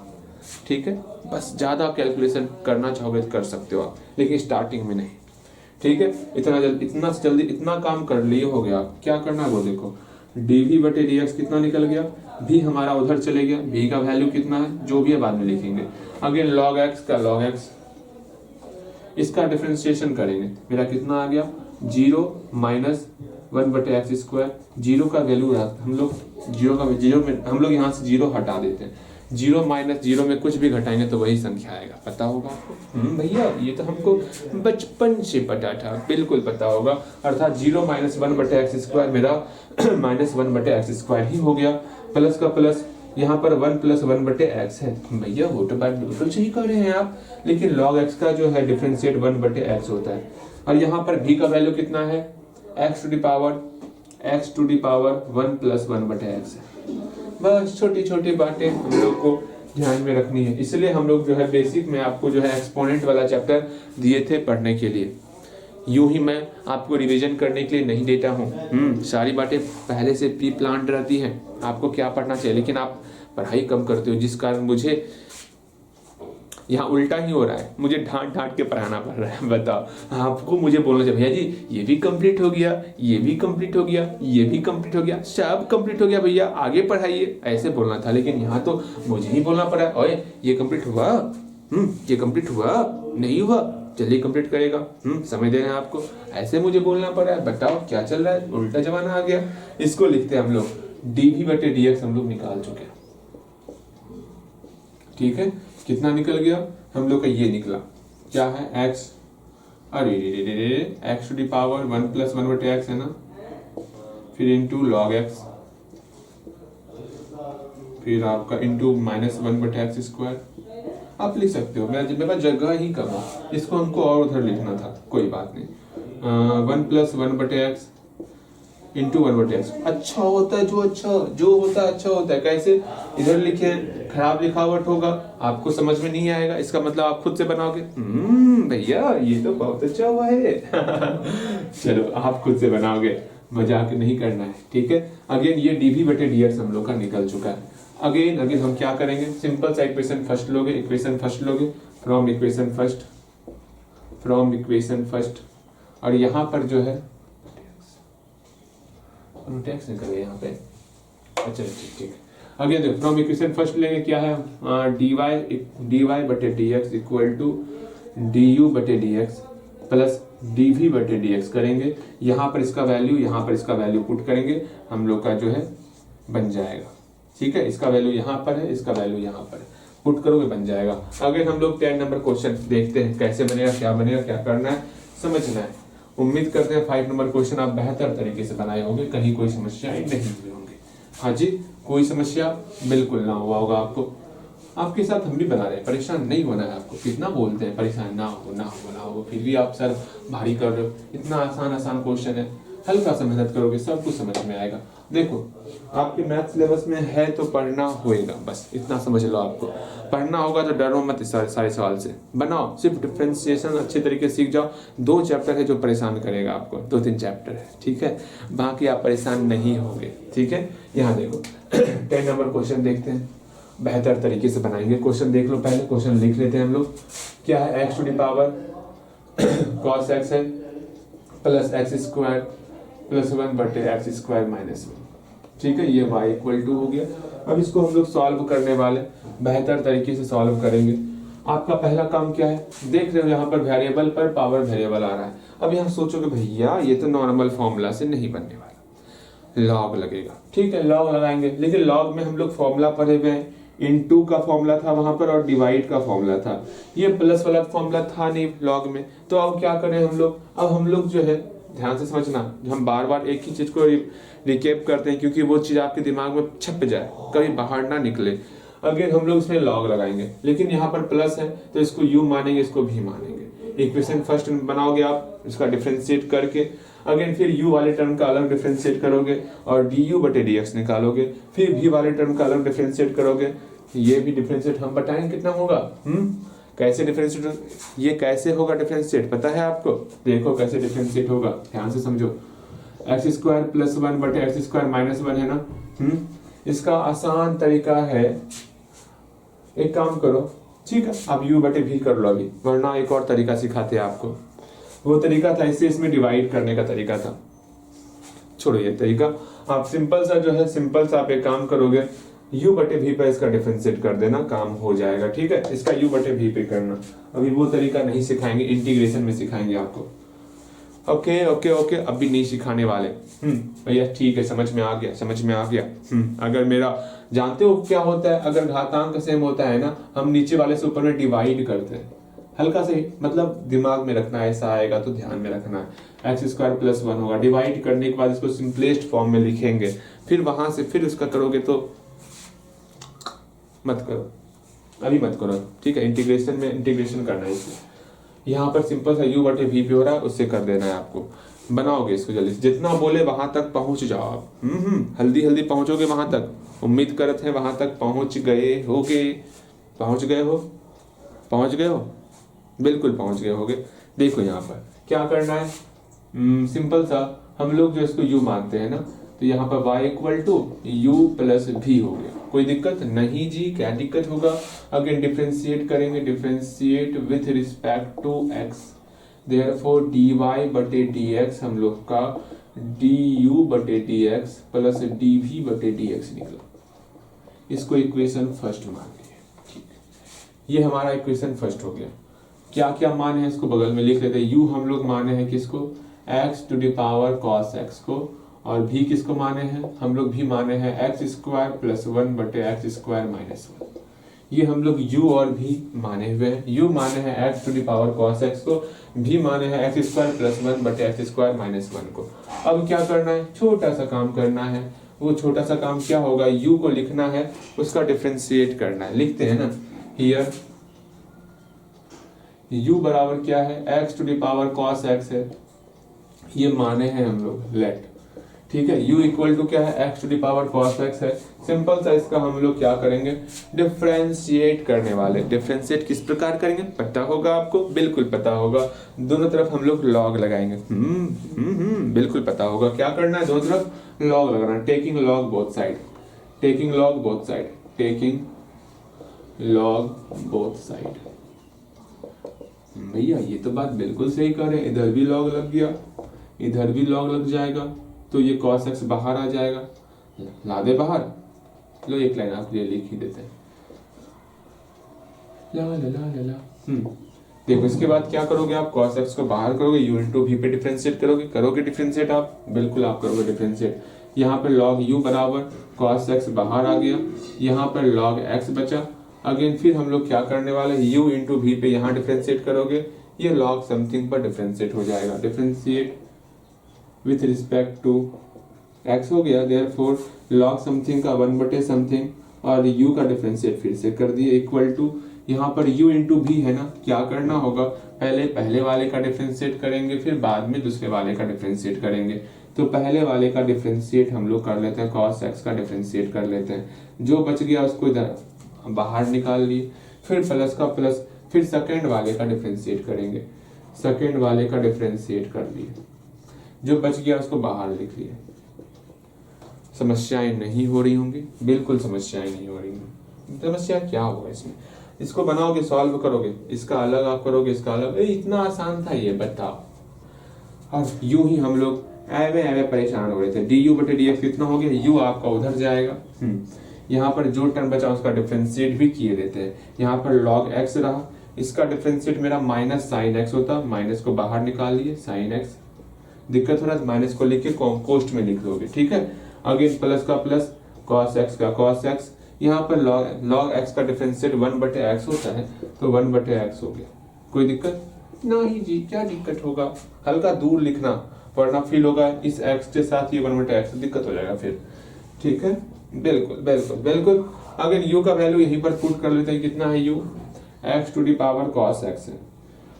ठीक है। बस ज्यादा कैलकुलेशन करना चाहोगे तो कर सकते हो आप, लेकिन स्टार्टिंग में नहीं, ठीक है। इतना जल्दी इतना काम कर लिए हो गया। क्या करना है वो देखो, dv/dx कितना निकल गया, v हमारा उधर चले गया, v का वैल्यू कितना है जो भी है बाद में लिखेंगे। अगेन log x का log x, इसका डिफरेंशिएशन करेंगे, मेरा कितना आ गया 0 माइनस 1/x स्क्वायर। 0 का वैल्यू हम लोग 0 में हम लोग यहाँ से 0 हटा देते हैं, 0 माइनस 0 में कुछ भी घटाएंगे तो वही संख्या आएगा, पता होगा आपको। भैया ये तो हमको बचपन से पता था, बिल्कुल पता होगा। अर्थात 0 माइनस 1/x स्क्वायर मेरा माइनस 1/x स्क्वायर ही हो गया, प्लस का प्लस, यहाँ पर 1 प्लस 1/x है। भैया वो तो बात बिल्कुल सही कर रहे हैं आप, लेकिन log x का जो है डिफरेंशिएट 1/x होता है, और यहाँ पर v का वैल्यू कितना है, x to the power 1 plus 1/x है। बस छोटी छोटी बातें हम लोग को ध्यान में रखनी है, इसलिए हम लोग जो है बेसिक में आपको जो है एक्सपोनेंट वाला चैप्टर दिए थे पढ़ने के लिए। यूं ही मैं आपको रिवीजन करने के लिए नहीं देता हूँ, सारी बातें पहले से प्री प्लान्ड रहती हैं, आपको क्या पढ़ना चाहिए, लेकिन आप पढ़ाई कम करते हो, जिस कारण मुझे यहाँ उल्टा ही हो रहा है, मुझे ढांट ढांट के पढ़ाना पड़ रहा है। बताओ आपको मुझे बोलना चाहिए भैया जी ये भी कंप्लीट हो गया, ये भी कंप्लीट हो गया, ये भी कंप्लीट हो गया, सब कंप्लीट हो गया भैया आगे पढ़ाइए, ऐसे बोलना था। लेकिन यहाँ तो मुझे ही बोलना पड़ा, ओए ये कंप्लीट हुआ, ये कंप्लीट हुआ, नहीं हुआ, जल्दी कंप्लीट करेगा, समय दे रहे हैं आपको, ऐसे मुझे बोलना पड़ा है। बताओ क्या चल रहा है, उल्टा जमाना आ गया। इसको लिखते हैं हम लोग dv/dx हम लोग निकाल चुके हैं, ठीक है। कितना निकल गया हम लोग का, ये निकला क्या है x, अरे x to the power 1 + 1/x है ना, फिर इंटू log x, फिर आपका इंटू -1/x²। आप लिख सकते हो, मेरे पास जगह ही कम है, इसको हमको और उधर लिखना था, कोई बात नहीं। 1 + 1/x इंटू 1/x अच्छा होता है, जो होता है अच्छा होता है। कैसे, इधर लिखे खराब लिखावट होगा, आपको समझ में नहीं आएगा, इसका मतलब आप खुद से बनाओगे। भैया ये तो बहुत अच्छा हुआ है। चलो आप खुद से बनाओगे, मजाक नहीं करना है, ठीक है। अगेन ये dv/dx हम लोग का निकल चुका है। अगेन हम क्या करेंगे, सिंपल सा इक्वेशन फर्स्ट लोगे, फ्रॉम इक्वेशन फर्स्ट, और यहाँ पर जो है टैक्स निकल गया यहाँ पे, अच्छा ठीक। अगेन देखो फ्रॉम इक्वेशन फर्स्ट लेंगे, क्या है dy/dx equal to du/dx plus dv/dx करेंगे। यहाँ पर इसका वैल्यू, यहाँ पर इसका वैल्यू पुट करेंगे, हम लोग का जो है बन जाएगा, ठीक है। इसका वैल्यू यहाँ पर है, इसका वैल्यू यहाँ पर है, पुट करोगे बन जाएगा। अगर हम लोग 10 नंबर क्वेश्चन देखते हैं कैसे बनेगा, क्या करना है, समझना है। उम्मीद करते हैं 5 नंबर क्वेश्चन आप बेहतर तरीके से बनाए होंगे, कहीं कोई समस्याएं नहीं हुई होंगी। हाँ जी, कोई समस्या बिल्कुल ना हुआ होगा आपको, आपके साथ हम भी बना रहे हैं, परेशान नहीं होना है आपको। कितना बोलते हैं परेशान ना हो, फिर भी आप सर भारी कर रहे हो। इतना आसान क्वेश्चन है, हल्का सा मेहनत करोगे सब कुछ समझ में आएगा। देखो आपके मैथ सिलेबस में है तो पढ़ना होएगा, बस इतना समझ लो। आपको पढ़ना होगा तो डरो मत, सारे सवाल से बनाओ, सिर्फ डिफरेंशिएशन अच्छे तरीके से सीख जाओ। 2 चैप्टर है जो परेशान करेगा आपको, 2-3 चैप्टर है, ठीक है, बाकी आप परेशान नहीं होंगे, ठीक है। यहाँ देखो 10 नंबर क्वेश्चन देखते हैं, बेहतर तरीके से बनाएंगे। क्वेश्चन देख लो, पहले क्वेश्चन लिख लेते हैं हम लोग। क्या है, x to the power cos x है प्लस x² प्लस 1/x² -1, ठीक है। ये y इक्वल टू हो गया। अब इसको हम लोग सॉल्व करने वाले, बेहतर तरीके से सॉल्व करेंगे। आपका पहला काम क्या है, देख रहे हो यहाँ पर वेरिएबल पर पावर वेरिएबल आ रहा है। अब यहाँ सोचोगे भैया ये तो नॉर्मल फॉर्मूला से नहीं बनने वाला, लॉग लगेगा, ठीक है, लॉग लगाएंगे। लेकिन लॉग में हम लोग फॉर्मूला पढ़े हुए हैं, इनटू का फॉर्मूला था वहां पर और डिवाइड का फॉर्मूला था, ये प्लस वाला फॉर्मूला था नहीं लॉग में। तो अब क्या करें हम लोग, अब हम लोग जो है ध्यान से समझना, हम बार बार एक ही चीज को रिकेप करते हैं क्योंकि वो चीज आपके दिमाग में छप जाए, कभी बाहर ना निकले। अगर हम लोग इसमें लॉग लगाएंगे, लेकिन यहाँ पर प्लस है तो इसको यू मानेंगे, इसको भी मानेंगे। इक्वेशन फर्स्ट बनाओगे आप, इसका डिफरेंशिएट करके अगेन फिर u वाले टर्म का अलग डिफरेंशिएट करोगे और du/dx निकालोगे, फिर v वाले टर्म का अलग डिफरेंशिएट करोगे। ये भी डिफरेंशिएट हम बताएंगे कितना होगा, कैसे डिफरेंशिएट, ये कैसे होगा डिफरेंशिएट पता है आपको, देखो कैसे डिफरेंशिएट होगा, ध्यान से समझो। x² + 1/x² -1 है ना, इसका आसान तरीका है, एक काम करो, ठीक है, आप u/v कर लो अभी, वरना एक और तरीका सिखाते हैं आपको। वो तरीका था इससे इसमें डिवाइड करने का तरीका था, छोड़ो ये तरीका। आप सिंपल सा आप एक काम करोगे, u/v पे इसका डिफरेंशिएट कर देना, काम हो जाएगा, ठीक है। इसका u/v पे करना, अभी वो तरीका नहीं सिखाएंगे, इंटीग्रेशन में सिखाएंगे आपको। ओके, अभी नहीं सिखाने वाले, भैया ठीक है, समझ में आ गया। अगर मेरा जानते हो क्या होता है, अगर घातांक सेम होता है ना, हम नीचे वाले से ऊपर में डिवाइड करते हैं, हल्का से, मतलब दिमाग में रखना, ऐसा आएगा तो ध्यान में रखना है। x² + 1 होगा, डिवाइड करने के बाद इसको सिंपलेस्ट फॉर्म में लिखेंगे, फिर वहां से फिर उसका करोगे तो मत करो, अभी मत करो, ठीक है। इंटीग्रेशन में इंटीग्रेशन करना है इसमें, यहाँ पर सिंपल सा u/v पे हो रहा है, उससे कर देना है आपको। बनाओगे इसको जल्दी से, जितना बोले वहां तक पहुंच जाओ आप, हल्दी पहुंचोगे वहां तक, उम्मीद करते हैं वहां तक पहुंच गए हो, बिल्कुल पहुंच गए होगे। देखो यहाँ पर क्या करना है, सिंपल सा, हम लोग जो इसको u मानते हैं ना, तो यहाँ पर y = u + v हो गया, कोई दिक्कत नहीं जी, क्या दिक्कत होगा? अगेन डिफरेंशिएट करेंगे, differentiate with respect to x, therefore dy बटे dx हम लोग का du बटे dx प्लस dv बटे dx निकला। इसको इक्वेशन फर्स्ट मान लिए। ठीक, ये हमारा इक्वेशन फर्स्ट हो गया। क्या क्या मान है इसको बगल में लिख लेते हैं। u हम लोग माने हैं किसको? x to the power cos x को, और v किसको माने हैं? हम लोग भी माने हैं x स्क्वायर प्लस 1 बटे x स्क्वायर माइनस 1। ये हम लोग u और v माने हुए हैं। u माने हैं x to the power cos x को, v माने हैं x स्क्वायर प्लस 1 बटे x स्क्वायर माइनस 1 को। अब क्या करना है? छोटा सा काम करना है। वो छोटा सा काम क्या होगा? u को लिखना है, उसका डिफरेंशिएट करना है। लिखते हैं ना, हियर u बराबर क्या है? x to the power cos x है, ये माने हैं हम लोग, लेट। ठीक है, u इक्वल टू क्या है? x to the power cos x है। सिंपल सा इसका हम लोग क्या करेंगे? डिफरेंशिएट करने वाले। डिफरेंशिएट किस प्रकार करेंगे पता होगा आपको? बिल्कुल पता होगा। दोनों तरफ हम लोग लॉग लगाएंगे। बिल्कुल पता होगा क्या करना है, दोनों तरफ लॉग लगाना। Taking log both side, taking log both side, taking log both side. भैया ये तो बात बिल्कुल सही कर रहे हैं, इधर भी लॉग लग गया, इधर भी लॉग लग जाएगा, तो ये cos x बाहर आ जाएगा। ला दे बाहर, लो एक लाइन आप ये लिख ही देते हैं। ला ला ला ला ला। देखो इसके बाद क्या करोगे आप? cos x को बाहर करोगे, u इंटू v पे डिफरेंशिएट करोगे। करोगे डिफरेंशिएट आप? बिल्कुल आप करोगे डिफरेंशिएट। यहाँ पर log u बराबर cos x बाहर आ गया, यहाँ पर log x बचा। अगेन फिर हम लोग क्या करने वाले हैं? u इंटू v पे यहाँ डिफरेंशिएट करोगे, ये log समथिंग पर डिफरेंशिएट हो जाएगा। Differentiate with respect to x हो गया, देयरफॉर log समथिंग का 1 बटे समथिंग, और u का डिफरेंशिएट फिर से कर दिए इक्वल टू, यहाँ पर u इंटू v है ना, क्या करना होगा? पहले वाले का डिफरेंशिएट करेंगे, फिर बाद में दूसरे वाले का डिफरेंशिएट करेंगे। तो पहले वाले का डिफरेंशिएट हम लोग कर लेते हैं, cos x का डिफरेंशिएट कर लेते हैं। जो बच गया उसको इधर बाहर निकाल लिए, फिर प्लस का प्लस, फिर सेकेंड वाले का डिफरेंशिएट करेंगे। सेकेंड वाले का डिफरेंशिएट कर लिए, जो बच गया उसको बाहर लिख लिए। समस्याएं नहीं हो रही होंगी? बिल्कुल समस्याएं नहीं हो रही होंगी। समस्या क्या होगा इसमें? इसको बनाओगे, सॉल्व करोगे, इसका अलग आप करोगे, इसका अलग। इतना आसान था ये, बताओ। और यूं ही हम लोग ऐवे परेशान हो रहे थे। डी यू बटे डी एक्स कितना हो गया? यू आपका उधर जाएगा, यहाँ पर जो टर्म बचा उसका डिफरेंशिएट भी किए देते हैं। यहाँ पर log x रहा, इसका डिफरेंशिएट मेरा माइनस साइन x होता, माइनस को बाहर निकाल लिए, साइन x। दिक्कत हो रहा है माइनस को लिख के कोष्ट में लिख दोगे, ठीक है। अगेन प्लस का प्लस, cos x का cos x, यहाँ पर log x का डिफरेंशिएट 1 बटे x होता है, तो 1 बटे x हो गया। कोई दिक्कत नहीं जी, क्या दिक्कत होगा? हल्का दूर लिखना वरना फील होगा इस x के साथ ये 1 बटे x, दिक्कत हो जाएगा फिर, ठीक है। बिल्कुल बिल्कुल बिल्कुल। अगर u का वैल्यू यहीं पर पुट कर लेते हैं, कितना है u? x to the power cos x है,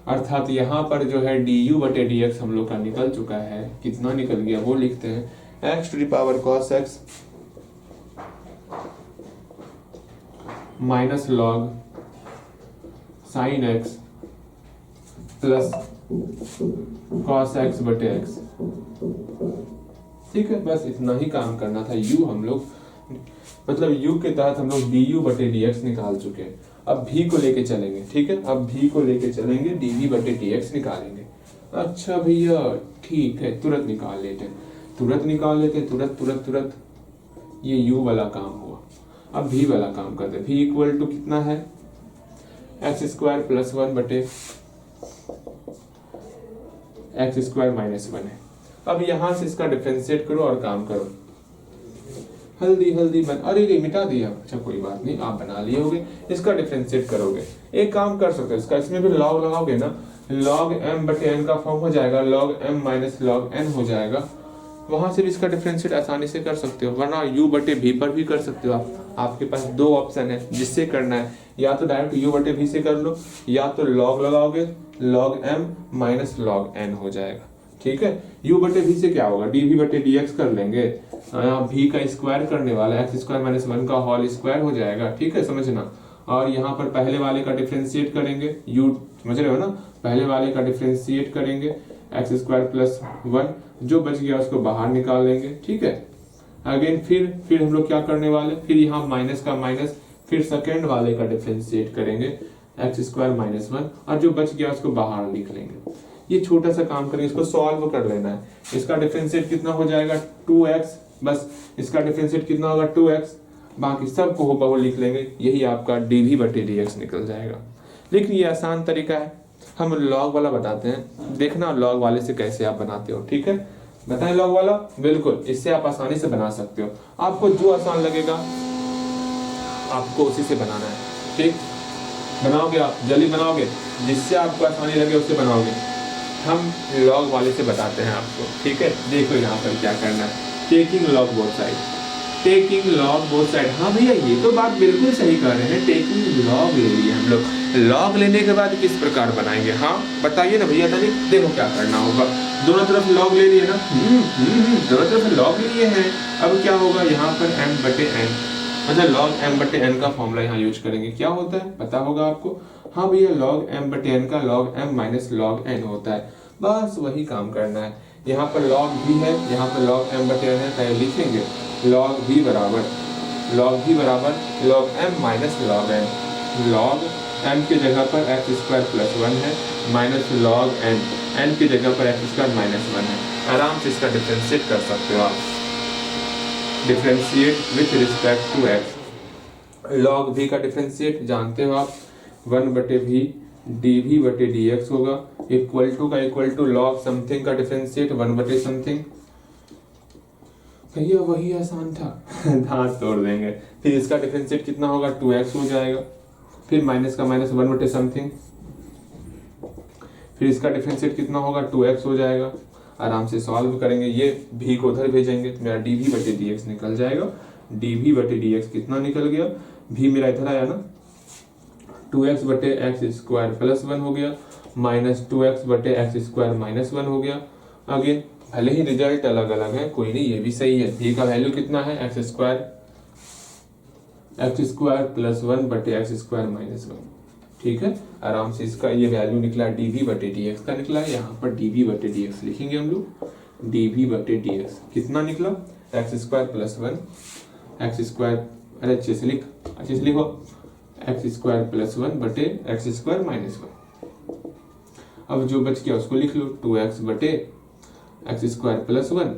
अर्थात यहाँ पर जो है du बटे dx हम लोग का निकल चुका है। कितना निकल गया वो लिखते हैं, x to the power cos x minus log sine x plus cos x बटे x। ठीक है, बस इतना ही काम करना था। u हम लोग मतलब u के तहत हम लोग du बटे dx निकाल चुके हैं। अब v को लेके चलेंगे, ठीक है। अब v को लेके चलेंगे, dv बटे dx निकालेंगे। अच्छा भैया ठीक है, तुरंत निकाल लेते हैं, तुरंत। ये u वाला काम हुआ। अब v वाला काम करते हैं। v इक्वल टू कितना है? एक्स स्क्वायर प्लस 1 बटे एक्स स्क्वायर माइनस 1 है। अब यहां से इसका डिफरेंशिएट करो और काम करो। हल्दी बन, अरे मिटा दिया। अच्छा कोई बात नहीं, आप बना लिए होगे। इसका डिफरेंशिएट करोगे, एक काम कर सकते हो इसका, इसमें भी लॉग लगाओगे ना, log m बटे n का फॉर्म हो जाएगा, log m minus log n हो जाएगा। वहां से भी इसका डिफरेंशिएट आसानी से कर सकते हो, वरना u बटे v पर भी कर सकते हो आप। आपके पास दो ऑप्शन है जिससे करना है, या तो डायरेक्ट u बटे v से कर लो, या तो log लगाओगे, log m minus log n हो जाएगा, ठीक है। u बटे v से क्या होगा? dv बटे dx कर लेंगे, यहाँ v का स्क्वायर करने वाला है, एक्स स्क्वायर माइनस 1 का होल स्क्वायर हो जाएगा, ठीक है, समझना। और यहाँ पर पहले वाले का डिफरेंशिएट करेंगे, u समझ रहे हो ना, पहले वाले का डिफरेंशिएट करेंगे, एक्स स्क्वायर प्लस 1, जो बच गया उसको बाहर निकाल लेंगे, ठीक है। अगेन फिर हम लोग क्या करने वाले, फिर यहाँ माइनस का माइनस, फिर सेकेंड वाले का डिफरेंशिएट करेंगे एक्स स्क्वायर माइनस वन, और जो बच गया उसको बाहर लिख लेंगे। ये छोटा सा काम करेंगे, इसको सॉल्व कर लेना है। इसका डिफरेंशिएट कितना हो जाएगा 2x, बस इसका डिफरेंशिएट कितना होगा 2x, बाकी सबको हुबहू लिख लेंगे, यही आपका dv बटे dx निकल जाएगा। लेकिन ये आसान तरीका है, हम लॉग वाला बताते हैं, देखना लॉग वाले से कैसे आप बनाते हो, ठीक है? बताएं लॉग वाला, बिल्कुल इससे आप आसानी से बना सकते हो। आपको जो आसान लगेगा आपको उसी से बनाना है, ठीक? बनाओगे आप, जल्दी बनाओगे, जिससे आपको आसानी लगे उससे बनाओगे। हम लॉग वाले से बताते हैं आपको, ठीक है? देखो यहाँ पर क्या करना है, taking log both side, taking log both side. हाँ भैया ये तो बात बिल्कुल सही कर रहे हैं, टेकिंग लॉग ले लिए हम लोग। लॉग लेने के बाद किस प्रकार बनाएंगे, हाँ बताइए ना भैया तनिक। देखो क्या करना होगा, दोनों तरफ लॉग ले लिए ना, दोनों तरफ लॉग ले लिए हैं। अब क्या होगा, यहाँ पर m बटे n, मतलब log m बटे n का फॉर्मूला यहाँ यूज करेंगे। क्या होता है पता होगा आपको? हाँ भैया log m बटे n का log m minus log n होता है, बस वही काम करना है। यहाँ पर log v है, यहाँ पर log m बटे n है, तो लिखेंगे log v बराबर log m minus log n। log m की जगह पर एक्स स्क्वायर प्लस वन है, माइनस log n की जगह पर एक्स स्क्वायर माइनस वन है। आराम से इसका डिफरेंशिएट कर सकते हो आप, differentiate with respect to x. log v का डिफरेंशिएट जानते हो आप, 1 बटे v dv बटे dx होगा, इक्वल टू log समथिंग का डिफरेंशिएट 1 बटे समथिंग। भैया वही आसान था दांत तोड़ देंगे। फिर इसका डिफरेंशिएट कितना होगा 2x हो जाएगा, फिर माइनस का माइनस 1 बटे समथिंग, फिर इसका डिफरेंशिएट कितना होगा 2x हो जाएगा। आराम से सॉल्व करेंगे, ये v को उधर भेजेंगे तो मेरा dv बटे dx निकल जाएगा। dv बटे dx कितना निकल गया, v मेरा इधर आया ना, 2x बटे एक्स स्क्वायर प्लस वन हो गया, माइनस 2x बटे एक्स स्क्वायर माइनस वन हो गया। अगेन भले ही रिजल्ट अलग अलग है, कोई नहीं, ये भी सही है। v का वैल्यू कितना है एक्स स्क्वायर प्लस वन बटे एक्स स्क्वायर माइनस वन, ठीक है? आराम से इसका ये वैल्यू निकला dv बटे dx का निकला है, यहाँ पर dv बटे dx लिखेंगे हम लोग। dv बटे dx कितना निकला, x square plus one x square, अरे अच्छे से लिखो, एक्स स्क्वायर प्लस वन बटे एक्स स्क्वायर माइनस वन। अब जो बच गया उसको लिख लो, 2x बटे एक्स स्क्वायर प्लस वन,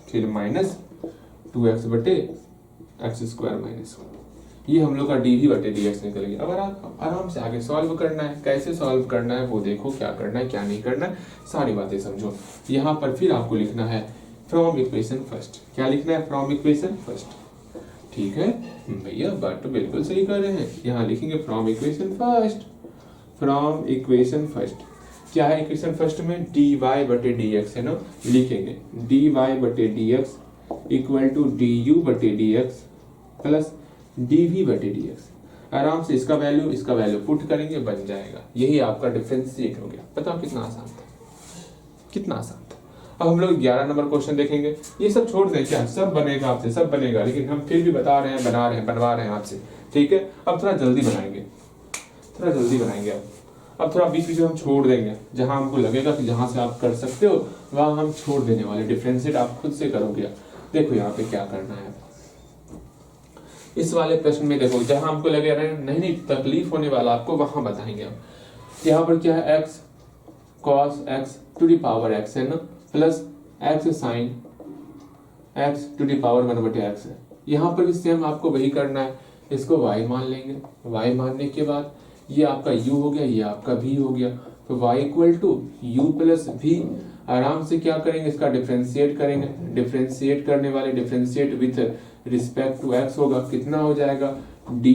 फिर माइनस 2x बटे एक्स स्क्वायर माइनस वन। ये हम लोग का dv बटे dx निकल गया। अब आराम से आगे सॉल्व करना है, कैसे सॉल्व करना है वो देखो, क्या करना है क्या नहीं करना है सारी बातें समझो। यहाँ पर फिर आपको लिखना है फ्रॉम इक्वेशन फर्स्ट। क्या लिखना है, फ्रॉम इक्वेशन फर्स्ट, ठीक है भैया? बात तो बिल्कुल सही कर रहे हैं। यहाँ लिखेंगे from equation first, from equation first. क्या है इक्वेशन फर्स्ट में, dy बटे dx है ना, लिखेंगे dy बटे dx इक्वल टू du बटे dx प्लस dv बटे dx। आराम से इसका वैल्यू पुट करेंगे, बन जाएगा। यही आपका डिफरेंशिएट हो गया। बताओ कितना आसान था, कितना आसान था। अब हम लोग 11 नंबर क्वेश्चन देखेंगे। ये सब छोड़ दें, क्या सब बनेगा आपसे, सब बनेगा, लेकिन हम फिर भी बता रहे हैं, बनवा रहे हैं आपसे, ठीक है? अब थोड़ा जल्दी बनाएंगे, अब थोड़ा बीच में हम छोड़ देंगे, जहां हमको लगेगा कि जहां से आप कर सकते हो वहां हम छोड़ देने वाले। डिफरेंशिएट आप खुद से करोगे। देखो यहाँ पे क्या करना है, इस वाले प्रश्न में देखो, जहां हमको लगे नहीं तकलीफ होने वाला आपको, वहां बताएंगे हम। यहाँ पर क्या है, x cos x to the power x है ना, plus x sin x to the power 1 बटे x है। यहाँ पर भी सेम आपको वही करना है, इसको y मान लेंगे। y मानने के बाद ये आपका u हो गया, ये आपका v हो गया, तो y equal to u plus v। आराम से क्या करेंगे, इसका डिफरेंशिएट करेंगे। डिफरेंशिएट करने वाले differentiate with respect to x होगा, कितना हो जाएगा, dy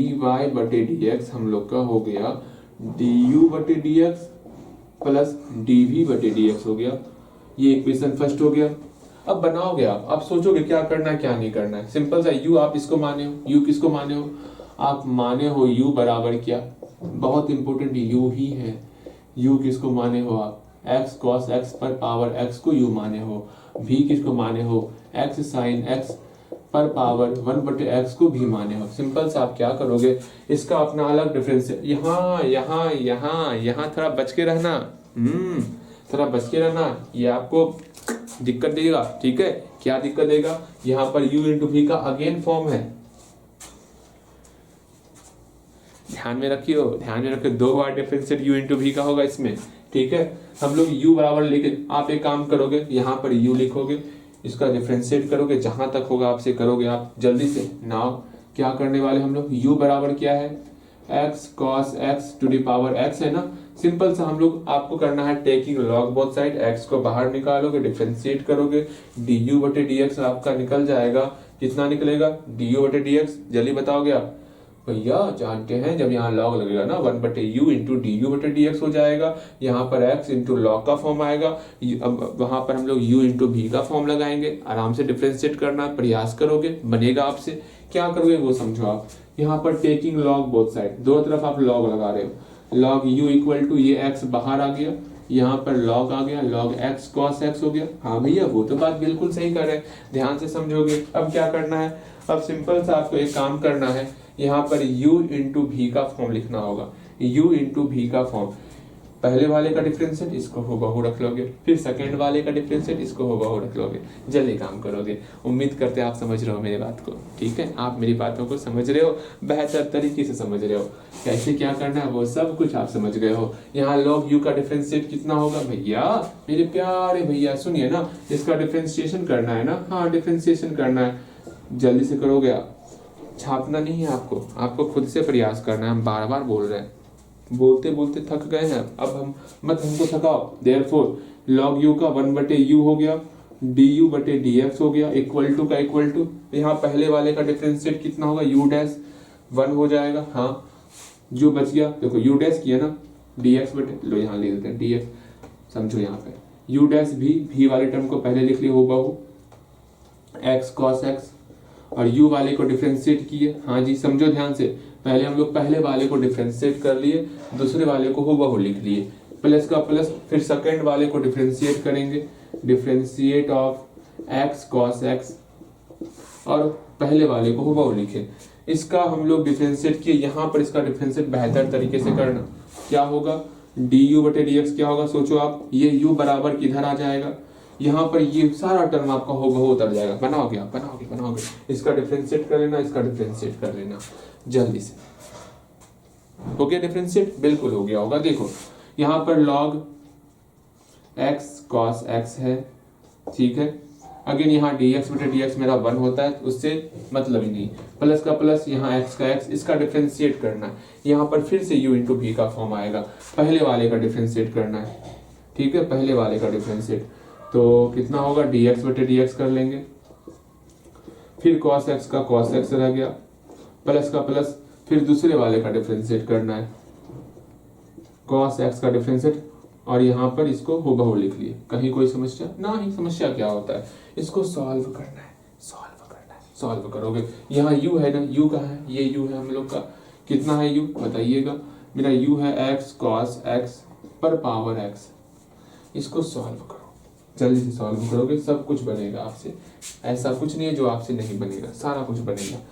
बटे dx हम लोग का हो गया du बटे dx प्लस dv बटे dx हो गया। ये इक्वेशन फर्स्ट हो गया। अब बनाओगे आप सोचोगे क्या करना है क्या नहीं करना है। सिंपल सा, u आप इसको माने हो, u किसको माने हो, आप माने हो u बराबर क्या, बहुत इंपॉर्टेंट u ही है। u किसको माने हो आप, x cos x पर पावर x को u माने हो, v किसको माने हो, x sin x पर पावर 1 बटे x को भी माने हो। सिंपल सा आप क्या करोगे, इसका अपना अलग डिफरेंस है। यहाँ थोड़ा बच के रहना, थोड़ा बच के रहना, ये आपको दिक्कत देगा, ठीक है? क्या दिक्कत देगा, यहाँ पर u इंटू भी का अगेन फॉर्म है, ध्यान में रखियो, ध्यान में रखियो, 2 बार डिफरेंशिएट u इंटू भी का होगा इसमें, ठीक है। हम लोग u बराबर लेके, आप एक काम करोगे, यहाँ पर u लिखोगे, इसका डिफरेंशिएट करोगे, जहां तक होगा आपसे करोगे आप जल्दी से। नाउ क्या करने वाले हम लोग, u बराबर क्या है, x cos x to the power x है ना, सिंपल सा हम लोग आपको करना है taking log both side, x को बाहर निकालोगे, डिफरेंशिएट करोगे, du बटे dx आपका निकल जाएगा, कितना निकलेगा, du बटे dx, जल्दी बताओगे आप भैया, जानते हैं जब यहाँ लॉग लगेगा ना 1 बटे यू इंटू डी यू बटे डी एक्स हो जाएगा, यहाँ पर x इंटू लॉग का फॉर्म आएगा, अब वहां पर हम लोग u इंटू भी का फॉर्म लगाएंगे, आराम से डिफरेंशिएट करना प्रयास करोगे, बनेगा आपसे, क्या करोगे वो समझो आप। यहाँ पर टेकिंग लॉग बोथ साइड, दो तरफ आप लॉग लगा रहे हो, लॉग u इक्वल टू ये x बाहर आ गया, यहाँ पर log आ गया, log x cos x हो गया। हाँ भैया वो तो बात बिल्कुल सही कर रहे हैं, ध्यान से समझोगे। अब क्या करना है, अब सिंपल सा आपको एक काम करना है, यहाँ पर u इंटू भी का फॉर्म लिखना होगा, u इंटू भी का फॉर्म, पहले वाले का डिफरेंशिएट इसको हुबहू रख लोगे, फिर सेकंड वाले का डिफरेंशिएट इसको हुबहू रख लोगे, जल्दी काम करोगे। उम्मीद करते हैं आप समझ रहे हो मेरी बात को, ठीक है, आप मेरी बातों को समझ रहे हो, बेहतर तरीके से समझ रहे हो, कैसे क्या करना है वो सब कुछ आप समझ गए हो। यहाँ log u का डिफरेंशिएट कितना होगा भैया, मेरे प्यारे भैया सुनिए ना, इसका डिफरेंशिएशन करना है ना, हाँ डिफरेंशिएशन करना है, जल्दी से करोगे आप, छापना नहीं है आपको, आपको खुद से प्रयास करना है, हम बार बार बोल रहे हैं, बोलते बोलते थक गए हैं, अब हम मत हमको थकाओ। देयरफॉर log u का 1 बटे u हो गया, du बटे dx हो गया, इक्वल टू का इक्वल टू, यहाँ पहले वाले का डिफरेंशिएट कितना होगा, u डैश 1 हो जाएगा, हाँ जो बच गया देखो u डैश किया ना, dx बटे, लो यहाँ ले देते हैं dx, समझो यहाँ पे u डैश भी वाले टर्म को पहले लिख लिया हुबहू x cos x, और u वाले को डिफरेंशिएट किए, हाँ जी समझो ध्यान से, पहले हम लोग पहले वाले को डिफरेंशिएट कर लिए, दूसरे वाले को हुबहू लिख लिए, प्लस का प्लस, फिर सेकंड वाले को डिफरेंशिएट करेंगे, differentiate of x cos x, और पहले वाले को हुबहू लिखे, इसका हम लोग डिफरेंशिएट किए, यहाँ पर इसका डिफरेंशिएट बेहतर तरीके से करना, क्या होगा du बटे dx क्या होगा, सोचो आप, ये u बराबर किधर आ जाएगा, यहाँ पर ये सारा टर्म आपका हुबहू उतर जाएगा, बनाओगे आप, बनाओगे, इसका डिफरेंशिएट कर लेना, इसका डिफरेंशिएट कर लेना जल्दी से, हो गया डिफरेंशिएट, बिल्कुल हो गया होगा। देखो यहाँ पर log x cos x है, ठीक है, अगेन यहाँ dx बटे dx मेरा 1 होता है, उससे मतलब ही नहीं, प्लस का प्लस, यहाँ x का x, इसका डिफरेंशिएट करना है, यहाँ पर फिर से u इंटू भी का फॉर्म आएगा, पहले वाले का डिफरेंशिएट करना है, ठीक है, पहले वाले का डिफरेंशिएट, तो कितना होगा dx बटे dx कर लेंगे, फिर cos x का cos x रह गया, प्लस का प्लस, फिर दूसरे वाले का डिफरेंशिएट करना है, cos x का डिफरेंशिएट, और यहाँ पर इसको हुबहू लिख लिए, कहीं कोई समस्या नहीं, समस्या क्या होता है, इसको सॉल्व करना है, सॉल्व करोगे, यहाँ u है ना, u कहाँ है, ये u है हम लोग का, कितना है u बताइएगा, मेरा u है x cos x पर पावर x, इसको सॉल्व करो, जल्दी से सॉल्व करोगे, सब कुछ बनेगा आपसे, ऐसा कुछ नहीं है जो आपसे नहीं बनेगा, सारा कुछ बनेगा।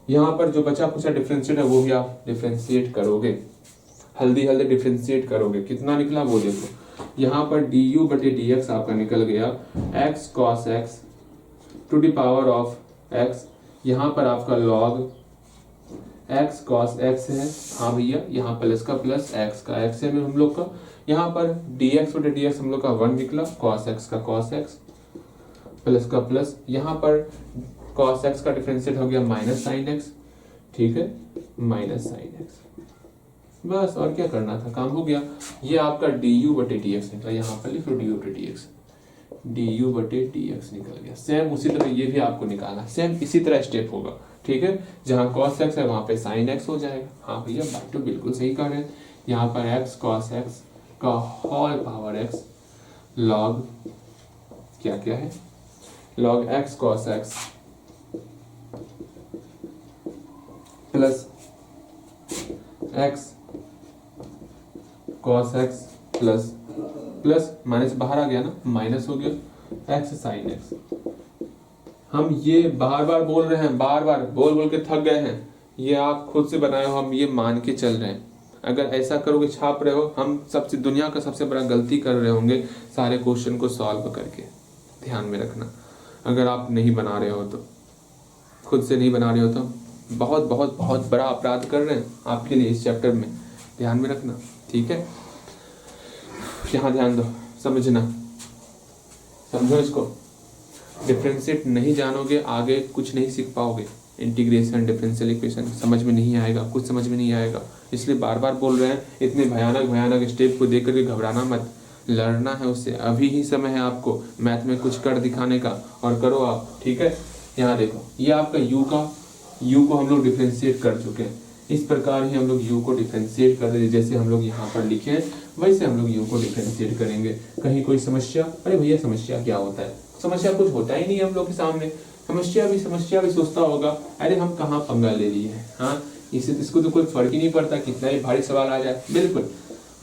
यहाँ पर जो बचा कुछ डिफरेंशिएट है वो भी आप डिफरेंशिएट करोगे, हल्दी डिफरेंशिएट करोगे, कितना निकला वो देखो, यहाँ पर du बटे dx आपका निकल गया x cos x to the power of x, यहाँ पर आपका log x cos x है, हाँ भैया यहाँ प्लस का प्लस, x का x है हम लोग का, यहाँ पर dx बटे dx हम लोग का 1 निकला, cos x का cos x, प्लस का प्लस, यहाँ पर cos x का डिफरेंशिएट हो गया माइनस साइन x, ठीक है, माइनस साइन x, बस और क्या करना था, काम हो गया। ये आपका du बटे dx निकला, यहाँ पर लिखो du बटे dx निकल गया। सेम उसी तरह ये भी आपको निकालना, सेम इसी तरह स्टेप होगा, ठीक है, जहाँ cos x है वहाँ पे sin x हो जाएगा। हाँ भैया बात तो बिल्कुल सही कर रहे हैं, यहाँ पर x cos x का होल पावर x log क्या क्या है, log x cos x plus x cos x plus minus बाहर आ गया ना, माइनस हो गया x sin x। हम ये बार बार बोल रहे हैं, बार बार बोल के थक गए हैं, ये आप खुद से बनाए हो, हम ये मान के चल रहे हैं, अगर ऐसा करोगे छाप रहे हो, हम सबसे दुनिया का सबसे बड़ा गलती कर रहे होंगे सारे क्वेश्चन को सॉल्व करके, ध्यान में रखना। अगर आप नहीं बना रहे हो तो, खुद से नहीं बना रहे हो तो बहुत बहुत बहुत बड़ा अपराध कर रहे हैं आपके लिए इस चैप्टर में, ध्यान में रखना, ठीक है। यहाँ ध्यान दो, समझना, समझो इसको। डिफरेंशिएट नहीं जानोगे आगे कुछ नहीं सीख पाओगे। इंटीग्रेशन, डिफरेंशियल इक्वेशन समझ में नहीं आएगा, कुछ समझ में नहीं आएगा। इसलिए बार बार बोल रहे हैं, इतने भयानक भयानक स्टेप को देख करके घबराना मत, लड़ना है उससे। अभी ही समय है आपको मैथ में कुछ कर दिखाने का, और करो आप, ठीक है। यहाँ देखो, ये आपका u को हम लोग डिफरेंशिएट कर चुके हैं। इस प्रकार ही हम लोग u को डिफरेंशिएट कर देंगे, जैसे हम लोग यहाँ पर लिखे हैं वैसे हम लोग u को डिफरेंशिएट करेंगे। कहीं कोई समस्या? अरे भैया समस्या क्या होता है, समस्या कुछ होता ही नहीं है हम लोग के सामने। समस्या भी सोचता होगा, अरे हम कहाँ पंगा ले लिए हैं, हाँ इसको तो कोई फर्क ही नहीं पड़ता कितना ही भारी सवाल आ जाए। बिल्कुल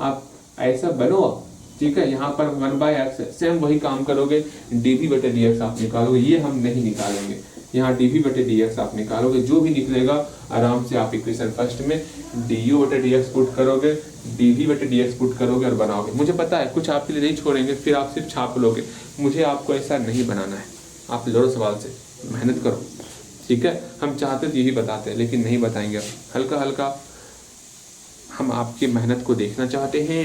आप ऐसा बनो, ठीक है। यहाँ पर 1/x है, सेम वही काम करोगे, dv/dx आप निकालोगे, ये हम नहीं निकालेंगे। यहाँ dv/dx आप निकालोगे, जो भी निकलेगा आराम से आप इक्वेशन फर्स्ट में du/dx पुट करोगे, dv/dx पुट करोगे और बनाओगे। मुझे पता है कुछ आपके लिए नहीं छोड़ेंगे, फिर आप सिर्फ छाप लोगे। मुझे आपको ऐसा नहीं बनाना है, आप लड़ो सवाल से, मेहनत करो, ठीक है। हम चाहते तो यही बताते हैं, लेकिन नहीं बताएंगे। हल्का हल्का हम आपकी मेहनत को देखना चाहते हैं।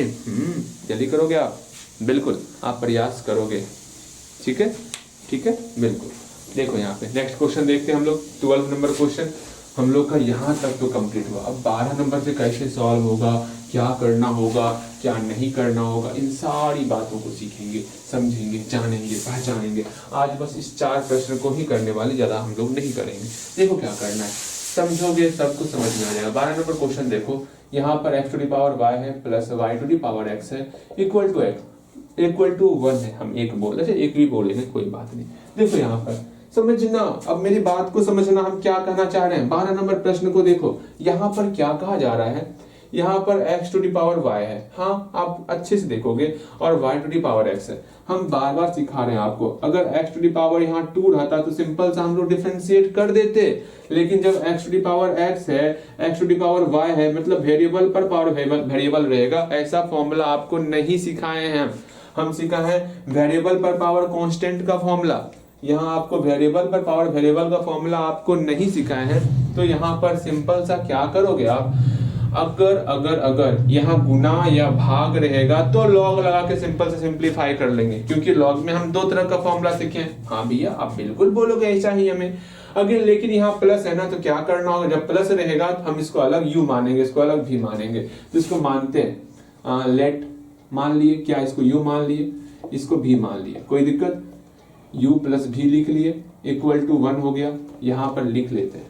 जल्दी करोगे आप, बिल्कुल आप प्रयास करोगे, ठीक है, ठीक है, बिल्कुल। देखो यहाँ पे नेक्स्ट क्वेश्चन देखते हैं हम लोग, 12 नंबर क्वेश्चन हम लोग का यहाँ तक तो कंप्लीट हुआ। अब 12 नंबर से कैसे सॉल्व होगा, क्या करना होगा, क्या नहीं करना होगा, इन सारी बातों को सीखेंगे, समझेंगे, जानेंगे, पहचानेंगे। आज बस इस 4 प्रश्न को ही करने वाले, ज़्यादा हम लोग नहीं करेंगे। देखो क्या करना है, समझोगे सब कुछ समझ में आ जाएगा। 12 नंबर क्वेश्चन देखो, यहाँ पर x⁻y है प्लस y⁻x है इक्वल टू 1 है। हम एक बोल रहे थे, एक भी बोलेंगे, कोई बात नहीं। देखो यहाँ पर समझना, अब मेरी बात को समझना, हम क्या कहना चाह रहे हैं। 12 नंबर प्रश्न को देखो, यहाँ पर क्या कहा जा रहा है, यहाँ पर x⁻y है, हाँ आप अच्छे से देखोगे, और y⁻x है। हम बार बार सिखा रहे हैं आपको, अगर x⁻ यहाँ 2 रहता तो सिंपल सा हम लोग डिफरेंशिएट कर देते, लेकिन जब x⁻x है, x⁻y है, मतलब वेरिएबल पर पावर वेरिएबल रहेगा, ऐसा फॉर्मूला आपको नहीं सिखाए हैं। हम सिखा है वेरिएबल पर पावर कांस्टेंट का फॉर्मूला। यहाँ आपको वेरिएबल पर पावर वेरिएबल का फॉर्मूला आपको नहीं सिखाए हैं। तो यहाँ पर सिंपल सा क्या करोगे आप, अगर यहाँ गुना या भाग रहेगा तो लॉग लगा के सिंपल से सिंप्लीफाई कर लेंगे, क्योंकि लॉग में हम 2 तरह का फॉर्मूला सीखे हैं। हाँ भैया आप बिल्कुल बोलोगे ऐसा ही हमें। अगर लेकिन यहाँ प्लस है ना, तो क्या करना होगा, जब प्लस रहेगा तो हम इसको अलग u मानेंगे, इसको अलग v मानेंगे। तो इसको मानते हैं, लेट मान लिए, क्या इसको u मान लिए, इसको v मान लिए, कोई दिक्कत। u प्लस v लिख लिए, इक्वल टू 1 हो गया। यहाँ पर लिख लेते हैं,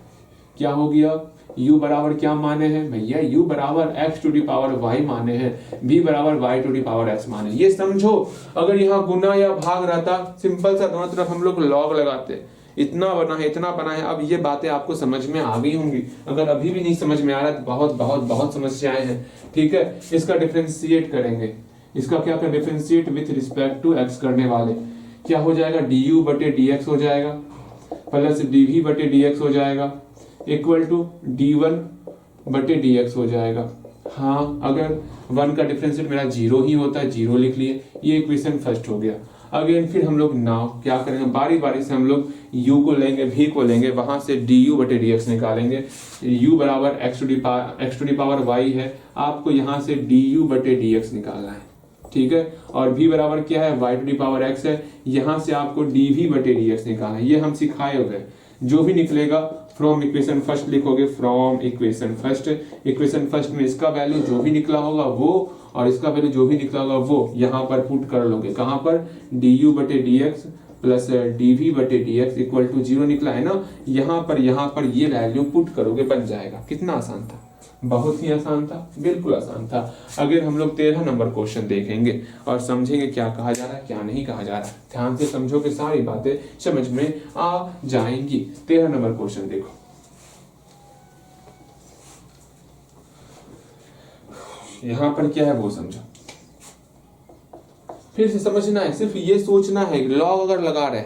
क्या हो गया, u बराबर क्या माने हैं भैया, u बराबर x⁻y माने हैं, v बराबर y⁻x माने। ये समझो, अगर यहाँ गुना या भाग रहता, सिंपल सा दोनों तरफ हम लोग लॉग लगाते, इतना बना है, इतना बना है। अब ये बातें आपको समझ में आ गई होंगी। अगर अभी भी नहीं समझ में आ रहा तो बहुत बहुत बहुत समस्याएं हैं, ठीक है। इसका डिफरेंशिएट करेंगे, इसका क्या करें, differentiate with respect to x करने वाले, क्या हो जाएगा, du/dx हो जाएगा, प्लस dv/dx हो जाएगा, इक्वल टू d1/dx हो जाएगा। हाँ, अगर 1 का डिफरेंशिएट मेरा 0 ही होता है, 0 लिख लिए। ये इक्वेशन फर्स्ट हो गया। अगेन फिर हम लोग नाउ क्या करेंगे, बारी बारी से हम लोग u को लेंगे, v को लेंगे, वहां से du/dx निकालेंगे। u बराबर x⁻y है, आपको यहाँ से du/dx निकालना है, ठीक है। और v बराबर क्या है, y⁻x है, यहाँ से आपको dv/dx निकालना है। ये हम सिखाए हुए, जो भी निकलेगा फ्रॉम इक्वेशन फर्स्ट लिखोगे, फ्रॉम इक्वेशन फर्स्ट में इसका वैल्यू जो भी निकला होगा वो, और इसका वैल्यू जो भी निकला होगा वो यहाँ पर पुट कर लोगे। कहाँ पर, du/dx plus dv/dx equal to 0 निकला है ना, यहाँ पर ये वैल्यू पुट करोगे, बन जाएगा। कितना आसान था, बहुत ही आसान था, बिल्कुल आसान था। अगर हम लोग 13 नंबर क्वेश्चन देखेंगे और समझेंगे क्या कहा जा रहा है, क्या नहीं कहा जा रहा है, ध्यान से समझोगे, सारी बातें समझ में आ जाएंगी। 13 नंबर क्वेश्चन देखो, यहाँ पर क्या है वो समझो, फिर से समझना है। सिर्फ ये सोचना है, लॉग अगर लगा रहे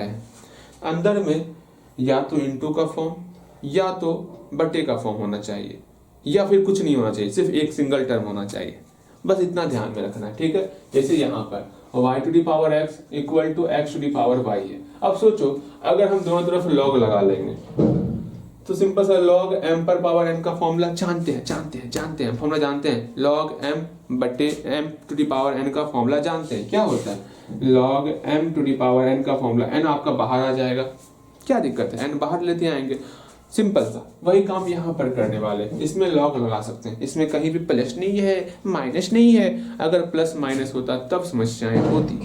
हैं, अंदर में या तो इनटू का फॉर्म या तो बटे का फॉर्म होना चाहिए, या फिर कुछ नहीं होना चाहिए, सिर्फ एक सिंगल टर्म होना चाहिए। बस इतना ध्यान में रखना है, ठीक है। जैसे यहाँ पर y to the power x equal to x to the power y है। अब सोचो अगर हम दोनों तरफ log लगा लेंगे तो सिंपल सा log m पर पावर n का फॉर्मूला जानते हैं फॉर्मूला जानते हैं, log m बटे m to the power n का फॉर्मूला जानते हैं। क्या होता है log m to the power n का फॉर्मूला, n आपका बाहर आ जाएगा, क्या दिक्कत है, n बाहर लेते आएंगे, सिंपल सा वही काम यहाँ पर करने वाले। इसमें लॉग लगा सकते हैं, इसमें कहीं भी प्लस नहीं है माइनस नहीं है, अगर प्लस माइनस होता तब समस्याएं होती,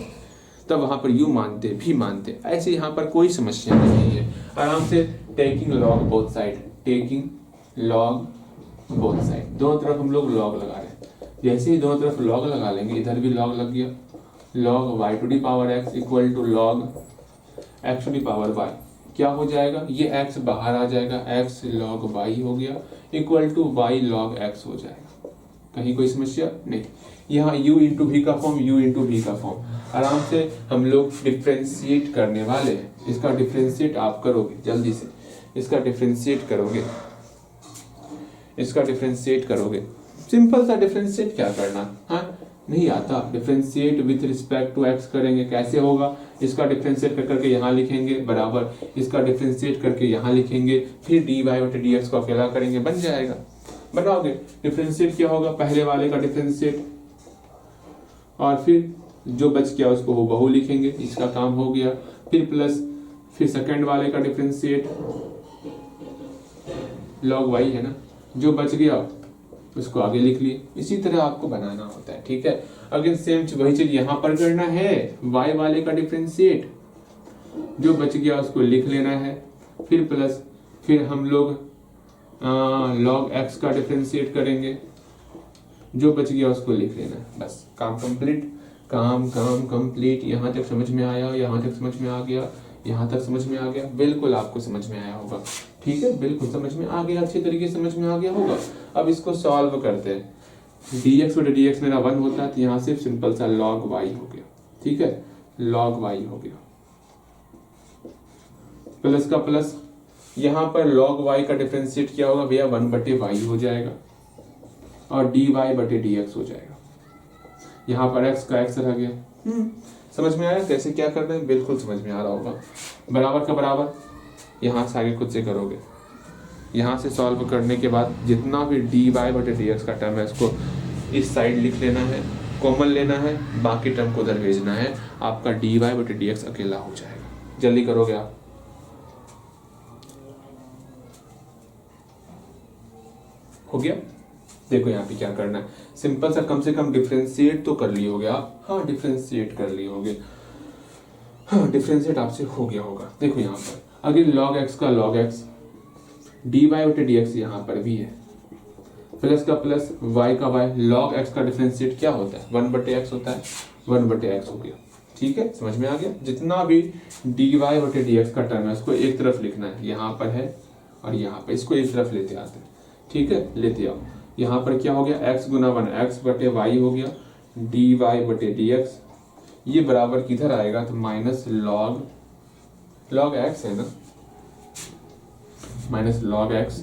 तब वहां पर यू मानते भी मानते, ऐसे यहाँ पर कोई समस्या नहीं है। आराम से taking log both side, taking log both side, दोनों तरफ हम लोग लॉग लगा रहे हैं। जैसे ही दोनों तरफ लॉग लगा लेंगे, इधर भी लॉग लग गया, log y to the power x equal to log x to the power y, क्या हो जाएगा, ये x बाहर आ जाएगा, x log y हो गया equal to y log x हो जाएगा। कहीं कोई समस्या नहीं। यहाँ u इंटू v का फॉर्म, u इंटू v का फॉर्म, आराम से हम लोग डिफ्रेंशिएट करने वाले हैं। इसका डिफ्रेंशिएट आप करोगे, जल्दी से इसका डिफ्रेंशिएट करोगे, इसका डिफ्रेंशिएट करोगे, सिंपल सा डिफ्रेंशिएट क्या करना, हाँ नहीं आता, differentiate with respect to x करेंगे, कैसे होगा, इसका डिफरेंशिएट करके यहाँ लिखेंगे बराबर, इसका डिफरेंशिएट करके यहाँ लिखेंगे, फिर dy बटे dx को अकेला करेंगे, बन जाएगा। बनाओगे डिफरेंशिएट क्या होगा, पहले वाले का डिफरेंशिएट और फिर जो बच गया उसको वो बहु लिखेंगे, इसका काम हो गया, फिर प्लस, फिर सेकंड वाले का डिफरेंशिएट log y है ना, जो बच गया उसको आगे लिख लिए। इसी तरह आपको बनाना होता है, ठीक है। अगेन सेम वही चीज यहाँ पर करना है, y वाले का डिफरेंशिएट, जो बच गया उसको लिख लेना है, फिर प्लस, फिर हम लोग log x का डिफरेंशिएट करेंगे, जो बच गया उसको लिख लेना है, बस काम कंप्लीट, काम कंप्लीट। यहाँ तक समझ में आया, यहाँ तक समझ में आ गया, यहाँ तक समझ में आ गया, बिल्कुल आपको समझ में आया होगा, ठीक है, बिल्कुल समझ में आ गया, अच्छे तरीके से समझ में आ गया होगा। अब इसको सॉल्व करते हैं, dx बटे dx मेरा 1 होता है, तो यहाँ से सिंपल सा log y हो गया, ठीक है, log y हो गया, प्लस का प्लस, यहाँ पर log y का डिफरेंशिएट क्या होगा भैया, 1 बटे y हो जाएगा और dy बटे dx हो जाएगा, यहाँ पर x का x रह गया। समझ में आया कैसे क्या कर रहे हैं, बिल्कुल समझ में आ रहा होगा। बराबर का बराबर, यहाँ से आगे खुद से करोगे, यहाँ से सॉल्व करने के बाद जितना भी dy बटे dx का टर्म है इसको इस साइड लिख लेना है, कॉमन लेना है, बाकी टर्म को उधर भेजना है, आपका dy बटे dx अकेला हो जाएगा। जल्दी करोगे आप, हो गया। देखो यहाँ पे क्या करना है, सिंपल सा, कम से कम डिफरेंशिएट तो कर लिए होगे आप, हाँ डिफरेंशिएट कर लिए होगे, हाँ डिफरेंशिएट आपसे हो गया होगा। देखो यहाँ पर अगर log x का log x, dy बटे dx यहाँ पर भी है, प्लस का प्लस, y का y, log x का डिफरेंशिएट क्या होता है, 1 बटे x होता है, 1 बटे x हो गया, ठीक है, समझ में आ गया। जितना भी dy बटे dx का टर्म है उसको एक तरफ लिखना है, यहाँ पर है और यहाँ पर, इसको एक तरफ लेते आते हैं, ठीक है, लेते आओ। यहाँ पर क्या हो गया, x गुना 1 x बटे y हो गया, dy बटे dx, ये बराबर किधर आएगा, तो माइनस log x है ना, माइनस log x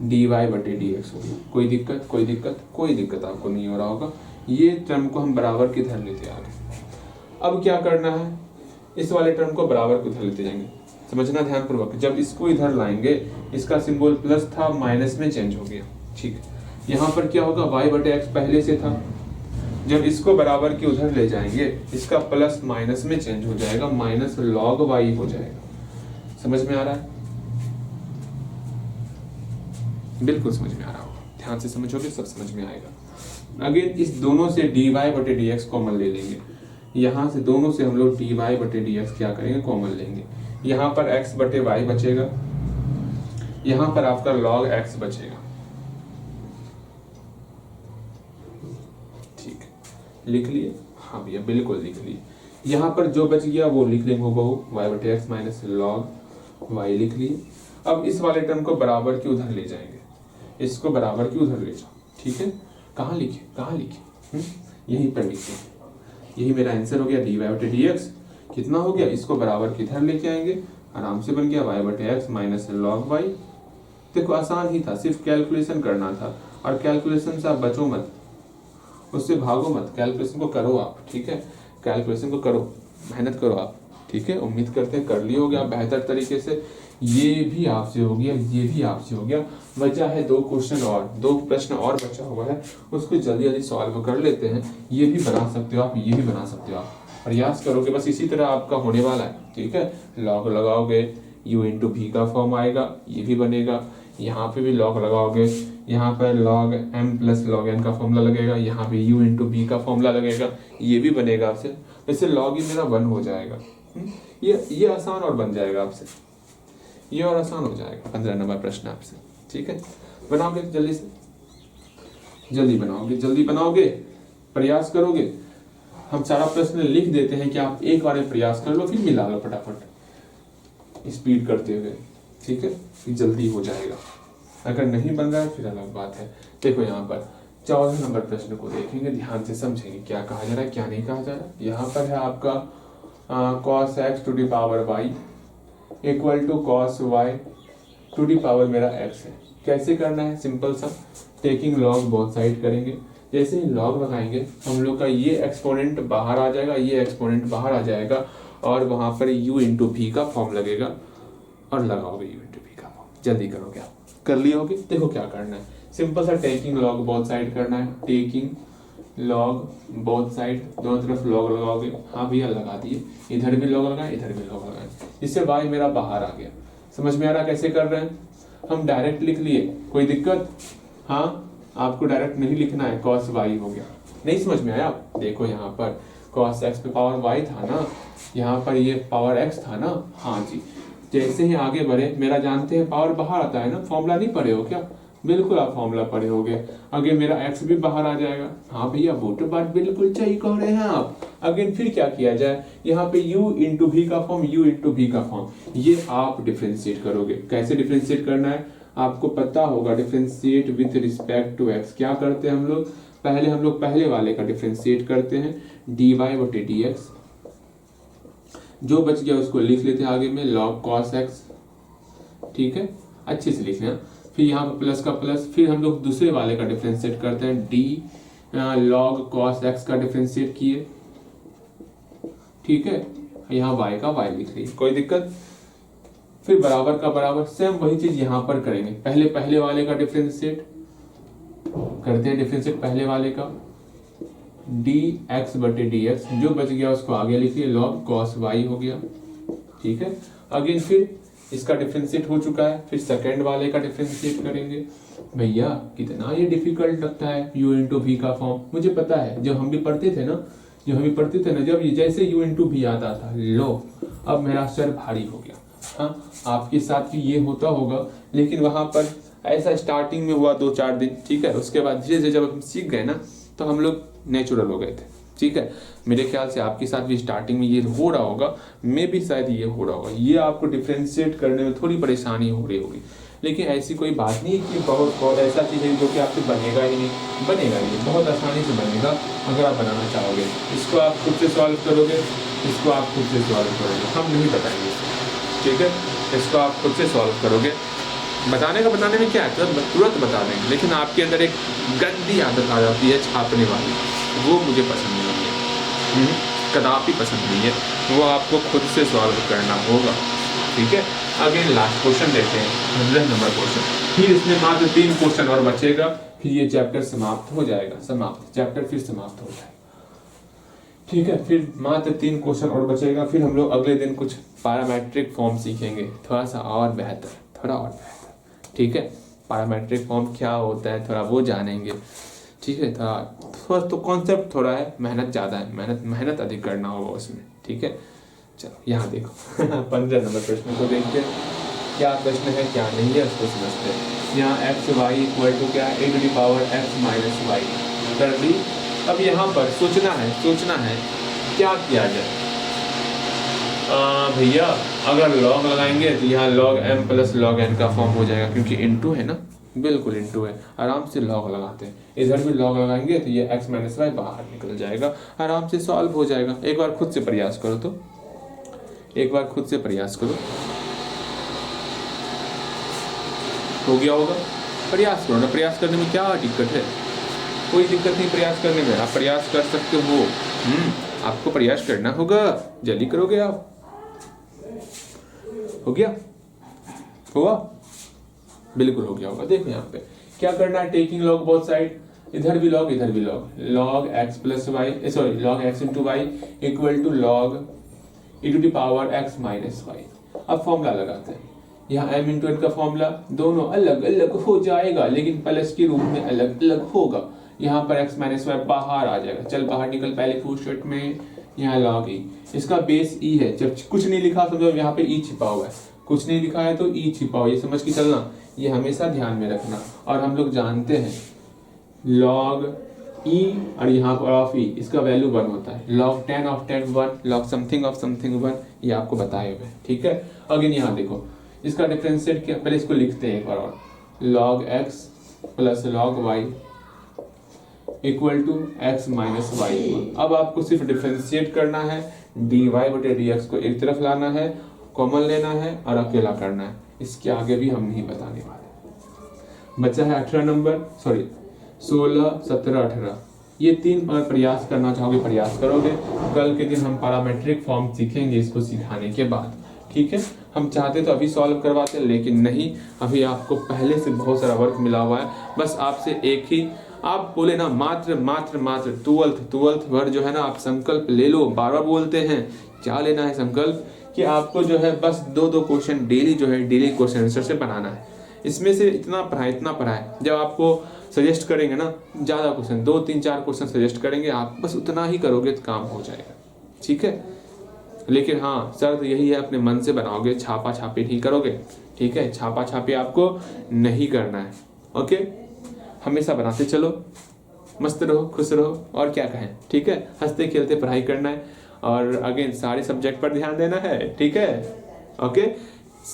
dy बटे dx हो गया। कोई दिक्कत, कोई दिक्कत, कोई दिक्कत आपको नहीं हो रहा होगा। ये टर्म को हम बराबर किधर लेते आगे। अब क्या करना है, इस वाले टर्म को बराबर किधर लेते जाएंगे, समझना ध्यान पूर्वक। जब इसको इधर लाएंगे, इसका सिंबल प्लस था, माइनस में चेंज हो गया, ठीक। यहाँ पर क्या होगा, y बटे x पहले से था, जब इसको बराबर के उधर ले जाएंगे, इसका प्लस माइनस में चेंज हो जाएगा, माइनस log y हो जाएगा। समझ में आ रहा है, बिल्कुल समझ में आ रहा होगा, ध्यान से समझोगे सब समझ में आएगा। अगेन इस दोनों से dy बटे dx कॉमन ले लेंगे, यहाँ से दोनों से हम लोग dy बटे dx क्या करेंगे, कॉमन लेंगे। यहाँ पर x बटे y बचेगा, यहाँ पर आपका log x बचेगा, ठीक है, लिख लिए, हाँ भैया बिल्कुल लिख लिए। यहाँ पर जो बच गया वो लिख लेंगे बहु, y बटे x माइनस log y लिख लिए। अब इस वाले टर्म को बराबर के उधर ले जाएंगे, इसको बराबर के उधर ले जाओ, ठीक है। कहाँ लिखे, कहाँ लिखे, यहीं पर लिखे, यही मेरा आंसर हो गया, dy बटे dx कितना हो गया, इसको बराबर किधर लेके आएंगे, आराम से बन गया y बटे x माइनस log y। देखो आसान ही था, सिर्फ कैलकुलेशन करना था, और कैलकुलेशन से आप बचो मत, उससे भागो मत, कैलकुलेशन को करो आप, ठीक है, कैलकुलेशन को करो, मेहनत करो आप, ठीक है। उम्मीद करते हैं कर लिए होगे आप बेहतर तरीके से। ये भी आपसे हो गया, ये भी आपसे हो गया, बचा है 2 क्वेश्चन और, 2 प्रश्न और बचा हुआ है, उसको जल्दी जल्दी सॉल्व कर लेते हैं। ये भी बना सकते हो आप, ये भी बना सकते हो आप, प्रयास करोगे बस इसी तरह आपका होने वाला है, ठीक है। लॉग लगाओगे u इंटू भी का फॉर्म आएगा, ये भी बनेगा। यहाँ पे भी लॉग लगाओगे, यहाँ पर log m plus log n का फॉर्मूला लगेगा, यहाँ पे u इंटू भी का फॉर्मूला लगेगा, ये भी बनेगा आपसे। वैसे लॉग ही मेरा 1 हो जाएगा। ये आसान और बन जाएगा आपसे, ये और आसान हो जाएगा 15 नंबर प्रश्न आपसे, ठीक है। बनाओगे जल्दी से, जल्दी बनाओगे, जल्दी बनाओगे, प्रयास करोगे। हम सारा प्रश्न लिख देते हैं कि आप एक बार में प्रयास कर लो, फिर मिला लो फटाफट स्पीड करते हुए, ठीक है, फिर जल्दी हो जाएगा। अगर नहीं बन रहा है फिर अलग बात है। देखो यहाँ पर 14 नंबर प्रश्न को देखेंगे, ध्यान से समझेंगे क्या कहा जा रहा है क्या नहीं कहा जा रहा है। यहाँ पर है आपका cos x to the power y equal to cos y to the power मेरा x है। कैसे करना है, सिंपल सा, टेकिंग लॉग बोथ साइड करेंगे। जैसे ही लॉग लगाएंगे हम लोग का ये एक्सपोनेंट बाहर आ जाएगा, ये एक्सपोनेंट बाहर आ जाएगा, और वहां पर u इंटू भी का फॉर्म लगेगा, और लगाओगे u इंटू भी का फॉर्म। जल्दी करोगे आप, कर लिए होगे। देखो क्या करना है, सिंपल सा टेकिंग लॉग बोथ साइड करना है, टेकिंग लॉग बोथ साइड, दोनों तरफ लॉग लगाओगे। हाँ भैया लगा दिए, इधर भी लॉग लगाए, इधर भी लॉग लगाए, इससे y मेरा बाहर आ गया। समझ में आ रहा कैसे कर रहे हैं, हम डायरेक्ट लिख लिए, कोई दिक्कत? हाँ, आपको डायरेक्ट नहीं लिखना है, cos y हो गया। नहीं समझ में आया? देखो यहाँ पर cos x पे पावर y था ना, यहाँ पर ये पावर x था ना। हाँ जी, जैसे ही आगे बढ़े, मेरा जानते हैं पावर बाहर आता है ना, फॉर्मूला नहीं पढ़े हो क्या? बिल्कुल आप फॉर्मूला पढ़े होगे। आगे मेरा x भी बाहर आ जाएगा। हाँ भैया वो तो बात बिल्कुल सही कह रहे हैं आप। अगेन फिर क्या किया जाए, यहाँ पे u इंटू भी का फॉर्म, u इंटू भी का फॉर्म, ये आप डिफ्रेंशिएट करोगे। कैसे डिफ्रेंशिएट करना है आपको पता होगा, differentiate with respect to x। क्या करते हैं हम लोग पहले वाले का डिफ्रेंशिएट करते हैं, dy बटे dx, जो बच गया उसको लिख लेते हैं आगे में log cos x, ठीक है, अच्छे से लिख लें। फिर यहाँ पर प्लस का प्लस, फिर हम लोग दूसरे वाले का डिफ्रेंशिएट करते हैं, d log cos x का डिफ्रेंशिएट किए, ठीक है, यहाँ y का y लिख लिए, कोई दिक्कत? फिर बराबर का बराबर, सेम वही चीज यहाँ पर करेंगे। पहले वाले का डिफ्रेंशिएट करते हैं, डिफ्रेंशिएट पहले वाले का, dx बटे dx, जो बच गया उसको आगे लिखिए, log cos y हो गया, ठीक है। अगेन फिर इसका डिफ्रेंशिएट हो चुका है, फिर सेकंड वाले का डिफ्रेंशिएट करेंगे। भैया कितना ये डिफिकल्ट लगता है u इंटू भी का फॉर्म, मुझे पता है, जब हम भी पढ़ते थे ना, जब ये जैसे u इंटू भी आता था, लो अब मेरा सर भारी हो गया। हाँ, आपके साथ भी ये होता होगा, लेकिन वहां पर ऐसा स्टार्टिंग में हुआ 2-4 दिन, ठीक है, उसके बाद धीरे धीरे जब हम सीख गए ना, तो हम लोग नेचुरल हो गए थे, ठीक है। मेरे ख्याल से आपके साथ भी स्टार्टिंग में ये हो रहा होगा, मैं भी शायद ये हो रहा होगा, ये आपको डिफ्रेंशिएट करने में थोड़ी परेशानी हो रही होगी, लेकिन ऐसी कोई बात नहीं है कि बहुत ऐसा चीज़ है जो कि आपसे बनेगा ही नहीं, बनेगा ही, बहुत आसानी से बनेगा अगर आप बनाना चाहोगे। इसको आप खुद से सॉल्व करोगे, इसको आप खुद से सॉल्व करोगे, हम नहीं बताएंगे, ठीक है, इसको आप खुद से सॉल्व करोगे। बताने में क्या है, तुरंत बता देंगे, लेकिन आपके अंदर एक गंदी आदत आ जाती है छापने वाली, वो मुझे पसंद नहीं है, कदापि पसंद नहीं है, वो आपको खुद से सॉल्व करना होगा, ठीक है। अगेन लास्ट क्वेश्चन देखते हैं, 15 नंबर क्वेश्चन, फिर इसमें मात्र 3 क्वेश्चन और बचेगा, फिर ये चैप्टर समाप्त हो जाएगा, चैप्टर फिर समाप्त हो जाएगा, ठीक है। फिर मात्र 3 क्वेश्चन और बचेगा, फिर हम लोग अगले दिन कुछ पैरामेट्रिक फॉर्म सीखेंगे, थोड़ा सा और बेहतर, ठीक है। पैरामेट्रिक फॉर्म क्या होता है थोड़ा वो जानेंगे, ठीक है। थोड़ा तो कॉन्सेप्ट थोड़ा है, मेहनत ज़्यादा है, मेहनत अधिक करना होगा उसमें, ठीक है। चलो यहाँ देखो 15 नंबर प्रश्न को देखते हैं, क्या प्रश्न है क्या नहीं है उसको समझते हैं। यहाँ एक्स वाई इक्वल टू क्या है, e to the power x minus y कर दी। अब यहाँ पर सोचना है क्या किया जाए। भैया अगर लॉग लगाएंगे तो यहाँ log m plus log n का फॉर्म हो जाएगा, क्योंकि इनटू है ना, बिल्कुल इनटू है, आराम से लॉग लगाते हैं। इधर भी लॉग लगाएंगे तो ये x माइनस वाई बाहर निकल जाएगा, आराम से सॉल्व हो जाएगा। एक बार खुद से प्रयास करो, हो गया होगा। प्रयास करो ना, प्रयास करने में क्या दिक्कत है, कोई दिक्कत नहीं प्रयास करने में, आप प्रयास कर सकते हो। आपको प्रयास करना होगा, जल्दी करोगे आप। हो गया? हुआ? बिल्कुल हो गया होगा। देखो यहाँ पे क्या करना है, टेकिंग लॉग बोथ साइड, इधर भी लॉग इधर भी log, log x plus y log x into y equal to log e to the power x minus y. अब फॉर्मूला लगाते हैं, यहाँ m इंटू n का फॉर्मूला दोनों अलग अलग हो जाएगा लेकिन प्लस के रूप में अलग अलग होगा। यहाँ पर x माइनस वाई बाहर आ जाएगा, चल बाहर निकल पहले फुटनोट में, यहाँ log e, इसका बेस e है। जब कुछ नहीं लिखा समझो यहाँ पे e छिपा हुआ है, कुछ नहीं लिखा है तो e छिपा हुआ, ये समझ के चलना, ये हमेशा ध्यान में रखना। और हम लोग जानते हैं log e और यहाँ पर ऑफ e, इसका वैल्यू 1 होता है, log 10 of 10 1, log something of something 1, ये आपको बताए हुए। ठीक है, अगेन यहाँ देखो इसका डिफरेंशिएट क्या, पहले इसको लिखते हैं एक बार और, log x plus log y equal to x minus y. अब आपको सिर्फ डिफरेंशिएट करना है, dy बटे dx को एक तरफ लाना है, कॉमन लेना है और अकेला करना है। इसके आगे भी हम नहीं बताने वाले। बचा है 18 नंबर, सॉरी 16 17 18, ये 3 बार प्रयास करना चाहोगे प्रयास करोगे। कल के दिन हम पैरामेट्रिक फॉर्म सीखेंगे इसको सिखाने के बाद। ठीक है, हम चाहते तो अभी सॉल्व करवाते लेकिन नहीं, अभी आपको पहले से बहुत सारा वर्क मिला हुआ है। बस आपसे एक ही, आप बोले ना मात्र मात्र मात्र 12th भर जो है ना आप संकल्प ले लो। बार बार बोलते हैं, क्या लेना है संकल्प कि आपको जो है बस 2 क्वेश्चन डेली जो है डेली क्वेश्चन आंसर से बनाना है। इसमें से इतना पढ़ाए, जब आपको सजेस्ट करेंगे ना ज़्यादा क्वेश्चन, 2 3 4 क्वेश्चन सजेस्ट करेंगे, आप बस उतना ही करोगे तो काम हो जाएगा। ठीक है, लेकिन हाँ शर्त यही है अपने मन से बनाओगे, छापा छापी नहीं करोगे। ठीक है, छापा छापी आपको नहीं करना है। ओके, हमेशा बनाते चलो, मस्त रहो, खुश रहो और क्या कहें। ठीक है, हंसते खेलते पढ़ाई करना है और अगेन सारे सब्जेक्ट पर ध्यान देना है। ठीक है, ओके,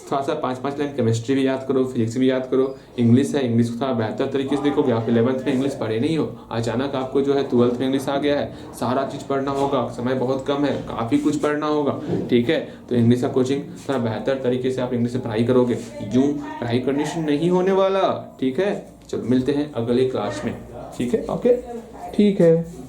थोड़ा सा 5-5 लाइन केमिस्ट्री भी याद करो, फिजिक्स भी याद करो, इंग्लिश है, इंग्लिश को थोड़ा बेहतर तरीके से देखोगे। आप 11th में इंग्लिश पढ़े नहीं हो, अचानक आपको जो है 12th में इंग्लिश आ गया है, सारा चीज़ पढ़ना होगा, समय बहुत कम है, काफ़ी कुछ पढ़ना होगा। ठीक है, तो इंग्लिश का कोचिंग थोड़ा बेहतर तरीके से आप इंग्लिश से पढ़ाई करोगे, यूँ पढ़ाई करने से नहीं होने वाला। ठीक है, चलो मिलते हैं अगले क्लास में। ठीक है, ओके, ठीक है।